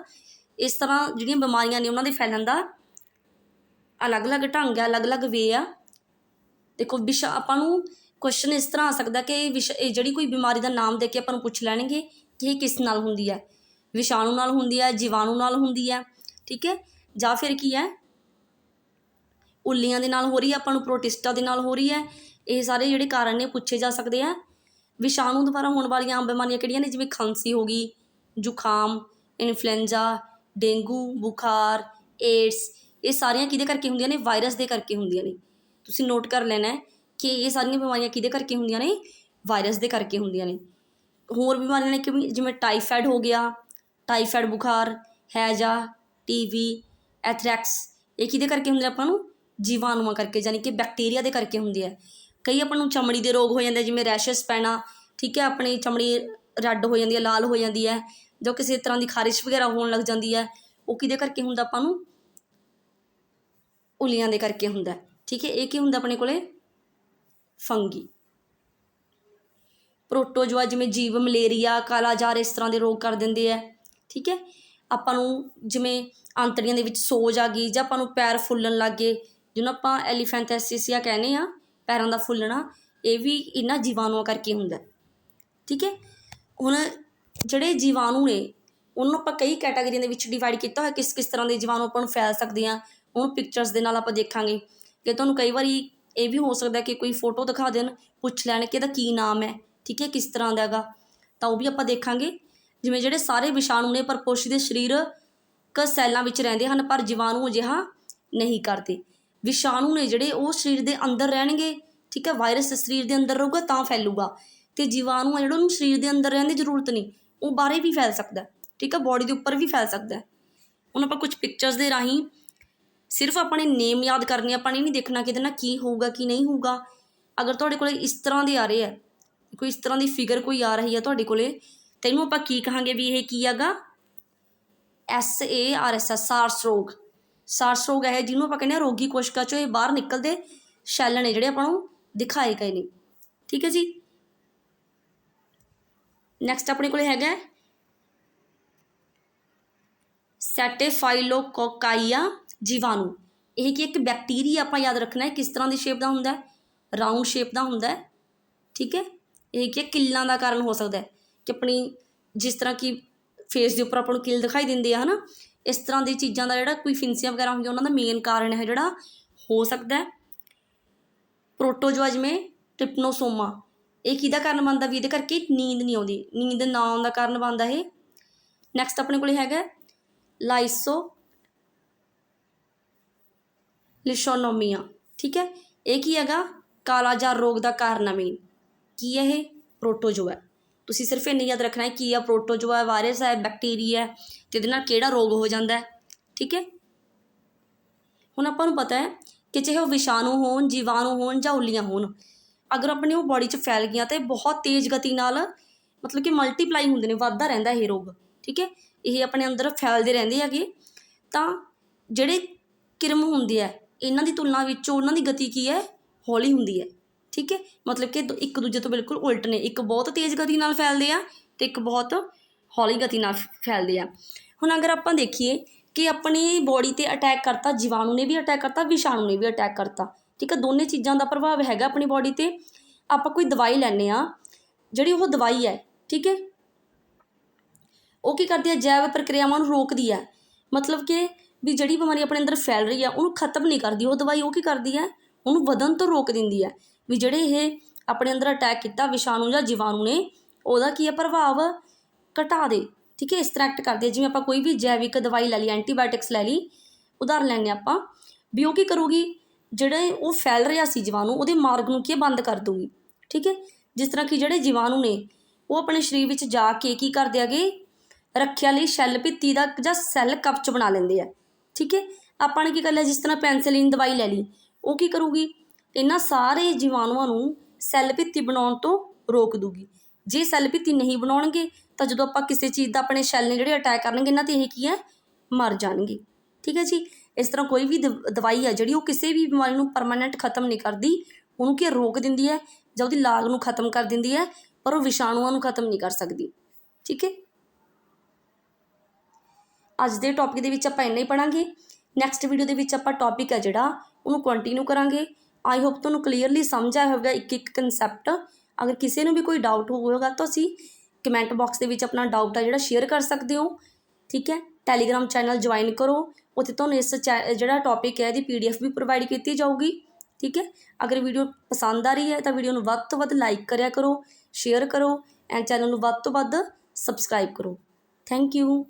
ਇਸ ਤਰ੍ਹਾਂ ਜਿਹੜੀਆਂ ਬਿਮਾਰੀਆਂ ਨੇ ਉਹਨਾਂ ਦੇ ਫੈਲਣ ਦਾ ਅਲੱਗ ਅਲੱਗ ਢੰਗ ਆ, ਅਲੱਗ ਅਲੱਗ ਵੇ ਆ। ਦੇਖੋ, ਆਪਾਂ ਨੂੰ ਕੁਐਸਚਨ ਇਸ ਤਰ੍ਹਾਂ ਆ ਸਕਦਾ ਕਿ ਇਹ ਜਿਹੜੀ ਕੋਈ ਬਿਮਾਰੀ ਦਾ ਨਾਮ ਦੇ ਕੇ ਆਪਾਂ ਨੂੰ ਪੁੱਛ ਲੈਣਗੇ ਕਿ ਇਹ ਕਿਸ ਨਾਲ ਹੁੰਦੀ ਹੈ। ਵਿਸ਼ਾਣੂ ਨਾਲ ਹੁੰਦੀ ਹੈ, ਜੀਵਾਣੂ ਨਾਲ ਹੁੰਦੀ ਹੈ। ਠੀਕ ਹੈ, ਜਾਂ ਫਿਰ ਕੀ ਹੈ, ਉੱਲੀਆਂ ਦੇ ਨਾਲ ਹੋ ਰਹੀ ਹੈ, ਆਪਾਂ ਨੂੰ ਪ੍ਰੋਟਿਸਟਾ ਦੇ ਨਾਲ ਹੋ ਰਹੀ ਹੈ। ਇਹ ਸਾਰੇ ਜਿਹੜੇ ਕਾਰਨ ਨੇ ਪੁੱਛੇ ਜਾ ਸਕਦੇ ਆ। ਵਿਸ਼ਾਣੂ ਦੁਆਰਾ ਹੋਣ ਵਾਲੀਆਂ ਆਮ ਬਿਮਾਰੀਆਂ ਕਿਹੜੀਆਂ ਨੇ, ਜਿਵੇਂ ਖਾਂਸੀ ਹੋ ਗਈ, ਜ਼ੁਕਾਮ, ਇਨਫਲੂਐਂਜ਼ਾ, ਡੇਂਗੂ, ਬੁਖਾਰ, ਏਡਸ। ਇਹ ਸਾਰੀਆਂ ਕਿਹਦੇ ਕਰਕੇ ਹੁੰਦੀਆਂ ਨੇ, ਵਾਇਰਸ ਦੇ ਕਰਕੇ ਹੁੰਦੀਆਂ ਨੇ। ਤੁਸੀਂ ਨੋਟ ਕਰ ਲੈਣਾ ਕਿ ਇਹ ਸਾਰੀਆਂ ਬਿਮਾਰੀਆਂ ਕਿਹਦੇ ਕਰਕੇ ਹੁੰਦੀਆਂ ਨੇ, ਵਾਇਰਸ ਦੇ ਕਰਕੇ ਹੁੰਦੀਆਂ ਨੇ। ਹੋਰ ਬਿਮਾਰੀਆਂ ਨੇ ਕਿ ਜਿਵੇਂ ਟਾਈਫਾਇਡ ਹੋ ਗਿਆ, ਟਾਈਫਾਇਡ ਬੁਖਾਰ, ਹੈਜ਼ਾ, TB, ਐਥਰੈਕਸ। ਇਹ ਕਿਹਦੇ ਕਰਕੇ ਹੁੰਦੇ ਆਪਾਂ ਨੂੰ, ਜੀਵਾਣੂਆਂ ਕਰਕੇ, ਯਾਨੀ ਕਿ ਬੈਕਟੀਰੀਆ ਦੇ ਕਰਕੇ ਹੁੰਦੇ ਆ। ਕਈ ਆਪਾਂ ਨੂੰ ਚਮੜੀ ਦੇ ਰੋਗ ਹੋ ਜਾਂਦੇ, ਜਿਵੇਂ ਰੈਸ਼ਸ ਪੈਣਾ। ਠੀਕ ਹੈ, ਆਪਣੀ ਚਮੜੀ ਰੈੱਡ ਹੋ ਜਾਂਦੀ ਹੈ, ਲਾਲ ਹੋ ਜਾਂਦੀ ਹੈ, ਜੋ ਕਿਸੇ ਤਰ੍ਹਾਂ ਦੀ ਖਾਰਿਸ਼ ਵਗੈਰਾ ਹੋਣ ਲੱਗ ਜਾਂਦੀ ਹੈ। ਉਹ ਕਿਹਦੇ ਕਰਕੇ ਹੁੰਦਾ ਆਪਾਂ ਨੂੰ, ਉੱਲੀਆਂ ਦੇ ਕਰਕੇ ਹੁੰਦਾ। ਠੀਕ ਹੈ, ਇਹ ਕੀ ਹੁੰਦਾ ਆਪਣੇ ਕੋਲੇ, ਫੰਗੀ। ਪ੍ਰੋਟੋਜੋਆ ਜਿਵੇਂ ਜੀਵ, ਮਲੇਰੀਆ, ਕਾਲਾ ਜ਼ਾਰ, ਇਸ ਤਰ੍ਹਾਂ ਦੇ ਰੋਗ ਕਰ ਦਿੰਦੇ ਹੈ। ਠੀਕ ਹੈ, ਆਪਾਂ ਨੂੰ ਜਿਵੇਂ ਆਂਤੜੀਆਂ ਦੇ ਵਿੱਚ ਸੋਜ ਆ ਗਈ, ਜਾਂ ਆਪਾਂ ਨੂੰ ਪੈਰ ਫੁੱਲਣ ਲੱਗ ਗਏ, ਜਿਹਨੂੰ ਆਪਾਂ ਐਲੀਫੈਂਥੈਸੀਆ ਕਹਿੰਦੇ ਹਾਂ, ਪੈਰਾਂ ਦਾ ਫੁੱਲਣਾ, ਇਹ ਵੀ ਇਹਨਾਂ ਜੀਵਾਣੂਆਂ ਕਰਕੇ ਹੁੰਦਾ। ਠੀਕ ਹੈ, ਹੁਣ ਜਿਹੜੇ ਜੀਵਾਣੂ ਨੇ ਉਹਨੂੰ ਆਪਾਂ ਕਈ ਕੈਟਾਗਰੀਆਂ ਦੇ ਵਿੱਚ ਡਿਵਾਈਡ ਕੀਤਾ ਹੋਇਆ, ਕਿਸ ਕਿਸ ਤਰ੍ਹਾਂ ਦੇ ਜੀਵਾਣੂ ਆਪਾਂ ਨੂੰ ਫੈਲ ਸਕਦੇ ਆ। ਹੁਣ ਪਿਕਚਰਸ ਦੇ ਨਾਲ ਆਪਾਂ ਦੇਖਾਂਗੇ ਕਿ ਤੁਹਾਨੂੰ ਕਈ ਵਾਰੀ ਇਹ ਵੀ ਹੋ ਸਕਦਾ ਕਿ ਕੋਈ ਫੋਟੋ ਦਿਖਾ ਦੇਣ, ਪੁੱਛ ਲੈਣ ਕਿ ਇਹਦਾ ਕੀ ਨਾਮ ਹੈ। ਠੀਕ ਹੈ, ਕਿਸ ਤਰ੍ਹਾਂ ਦਾ ਹੈਗਾ, ਤਾਂ ਉਹ ਵੀ ਆਪਾਂ ਦੇਖਾਂਗੇ। ਜਿਵੇਂ ਜਿਹੜੇ ਸਾਰੇ ਵਿਸ਼ਾਣੂ ਨੇ ਪਰਪੋਸ਼ੀ ਦੇ ਸਰੀਰਕ ਸੈੱਲਾਂ ਵਿੱਚ ਰਹਿੰਦੇ ਹਨ, ਪਰ ਜੀਵਾਣੂ ਅਜਿਹਾ ਨਹੀਂ ਕਰਦੇ। ਵਿਸ਼ਾਣੂ ਨੇ ਜਿਹੜੇ ਉਹ ਸਰੀਰ ਦੇ ਅੰਦਰ ਰਹਿਣਗੇ। ਠੀਕ ਹੈ, ਵਾਇਰਸ ਸਰੀਰ ਦੇ ਅੰਦਰ ਰਹੂਗਾ ਤਾਂ ਫੈਲੂਗਾ, ਅਤੇ ਜੀਵਾਣੂ ਆ ਜਿਹੜਾ ਉਹਨੂੰ ਸਰੀਰ ਦੇ ਅੰਦਰ ਰਹਿਣ ਦੀ ਜ਼ਰੂਰਤ ਨਹੀਂ, ਉਹ ਬਾਹਰੇ ਵੀ ਫੈਲ ਸਕਦਾ। ਠੀਕ ਹੈ, ਬੋਡੀ ਦੇ ਉੱਪਰ ਵੀ ਫੈਲ ਸਕਦਾ। ਹੁਣ ਆਪਾਂ ਕੁਝ ਪਿਕਚਰਸ ਦੇ ਰਾਹੀਂ सिर्फ अपने नेम याद करने, अपन ये नहीं देखना कि की होगा की नहीं होगा। अगर तुहाडे कोले इस तरह दे आ रहे है, कोई इस तरह की फिगर कोई आ रही है तुहाडे कोले, तो इहनूं आपां की कहांगे भी ये की हैगा SARS, सार्स रोग। सार्स रोग है जिन्होंने आपां कहने रोगी कोशिका चों बाहर निकलते शैल ने जिहड़े आपां नूं दिखाए गए ने। ठीक है जी। नैक्सट अपने कोले हैगा सेटेफाइलोकोकाइया जीवाणु। यह कि एक बैक्टीरिया आपां याद रखना है किस तरह की शेप का हुंदा है, राउंड शेप का हुंदा है। ठीक है। यह कि किल्लां का कारण हो सकता है कि अपनी जिस तरह की फेस के उपर अपन नूं किल दिखाई देंदे आ, है ना, इस तरह की चीज़ों का जिहड़ा कोई फिंसियां वगैरह होंगे उन्होंने मेन कारण है जिहड़ा हो सकता है। प्रोटोजोआ जिवें ट्रिपनोसोमा, ये किहदा कारण बनता भी, ये करके नींद नहीं आती, नींद ना आउण दा कारण बनता है। नैक्सट अपने कोल हैगा लाइसो लिशोनोमिया। ठीक है। ये की हैगा कालाजार रोग का कारण है मेन। की है ये प्रोटोजोआ। तुसीं सिर्फ इन्ना याद रखना है की है प्रोटोजोआ, वायरस है, बैक्टीरिया है, तो इहदे नाल किहड़ा रोग हो जाता है। ठीक है। हुण आपां नूं पता है कि चाहे वो विषाणु होण, जीवाणु होण जां उल्लियां होण, अगर अपनी वो बॉडी च फैल गई तो बहुत तेज़ गति नाल मतलब कि मल्टीप्लाई होंदे ने, वधदा रहिंदा ये रोग। ठीक है। ये अपने अंदर फैलते रहंदे हैगे। तां जिहड़े किरम हुंदे आ इन्हां दी तुलना विच उन्हां दी गति की है हौली हुंदी है। ठीक है। मतलब कि एक दूजे तो बिल्कुल उल्ट ने, एक बहुत तेज़ गति नाल फैलते आ ते एक बहुत हौली गति नाल फैलते आ। हुण अगर आपां देखीए कि अपनी बॉडी ते अटैक करता, जीवाणु ने भी अटैक करता, विषाणु ने भी अटैक करता। ठीक है। दोनों चीज़ों का प्रभाव हैगा अपनी बॉडी ते। आपां कोई दवाई लैंदे आ, जिहड़ी वो दवाई है, ठीक है, वो की करती है जैव प्रक्रियावां नूं रोकदी है। मतलब कि भी जिहड़ी बीमारी अपने अंदर फैल रही है उन्होंने खत्म नहीं करती वो दवाई, वो की करती है उन्होंने वधन तो रोक देंदी है। भी जिहड़े ये अपने अंदर अटैक किया विषाणु या जीवाणु ने, वह की है प्रभाव घटा दे। ठीक है। इस तरह एक्ट करती है। जिवें आपां कोई भी जैविक दवाई लै ली, एंटीबायोटिक्स लै ली, उदाहरण लैंदे आपां भी वो की करूगी, जिहड़े वो फैल रहा सी जीवाणु उहदे मार्ग नूं की बंद कर दूगी। ठीक है। जिस तरह कि जिहड़े जीवाणु ने वो अपने शरीर विच जाके की करदे हैगे रखिया लई शैल भित्ती दा जां सैल कवच बना लेंदे आ। ठीक है। आपां ने की कर लिया, जिस तरह पेंसिलिन दवाई लै ली, वो की करूगी इन्हां सारे जीवाणुओं नूं सैल भित्ती बनाउण तो रोक दूगी। जे सैल भित्ती नहीं बनाउणगे तो जदों आपां किसी चीज़ का अपने शैल ने जिहड़े अटैक करनगे इन्हां ते ये की है मर जाणगे। ठीक है जी। इस तरह कोई भी दवाई है जिहड़ी वो किसी भी बीमारी नूं परमानेंट खत्म नहीं करती, उन्होंने की रोक दिंदी है जां उहदी लाग नूं खत्म कर दिंदी है, पर वो विषाणुओं नूं खत्म नहीं कर सकती। ठीक है। अज दे टॉपिक दे विच आपां इन्ना ही पढ़ांगे। नैक्सट वीडियो दे विच आपां टॉपिक है जिहड़ा उहनूं कंटिन्यू करांगे। आई होप तुहानूं क्लीयरली समझ आया होगा एक एक कंसैप्ट। अगर किसी नूं भी कोई डाउट होगा तो असीं कमेंट बॉक्स दे विच अपना डाउट है जिहड़ा शेयर कर सकते हो। ठीक है। टैलीग्राम चैनल ज्वाइन करो, उत्थे तुहानूं इस जिहड़ा टॉपिक है इहदी PDF भी प्रोवाइड की जाऊगी। ठीक है। अगर वीडियो पसंद आ रही है तो वीडियो नूं वध तो वध लाइक करिया करो, शेयर करो एंड चैनल नूं वध तो वध सबसक्राइब करो। Thank you.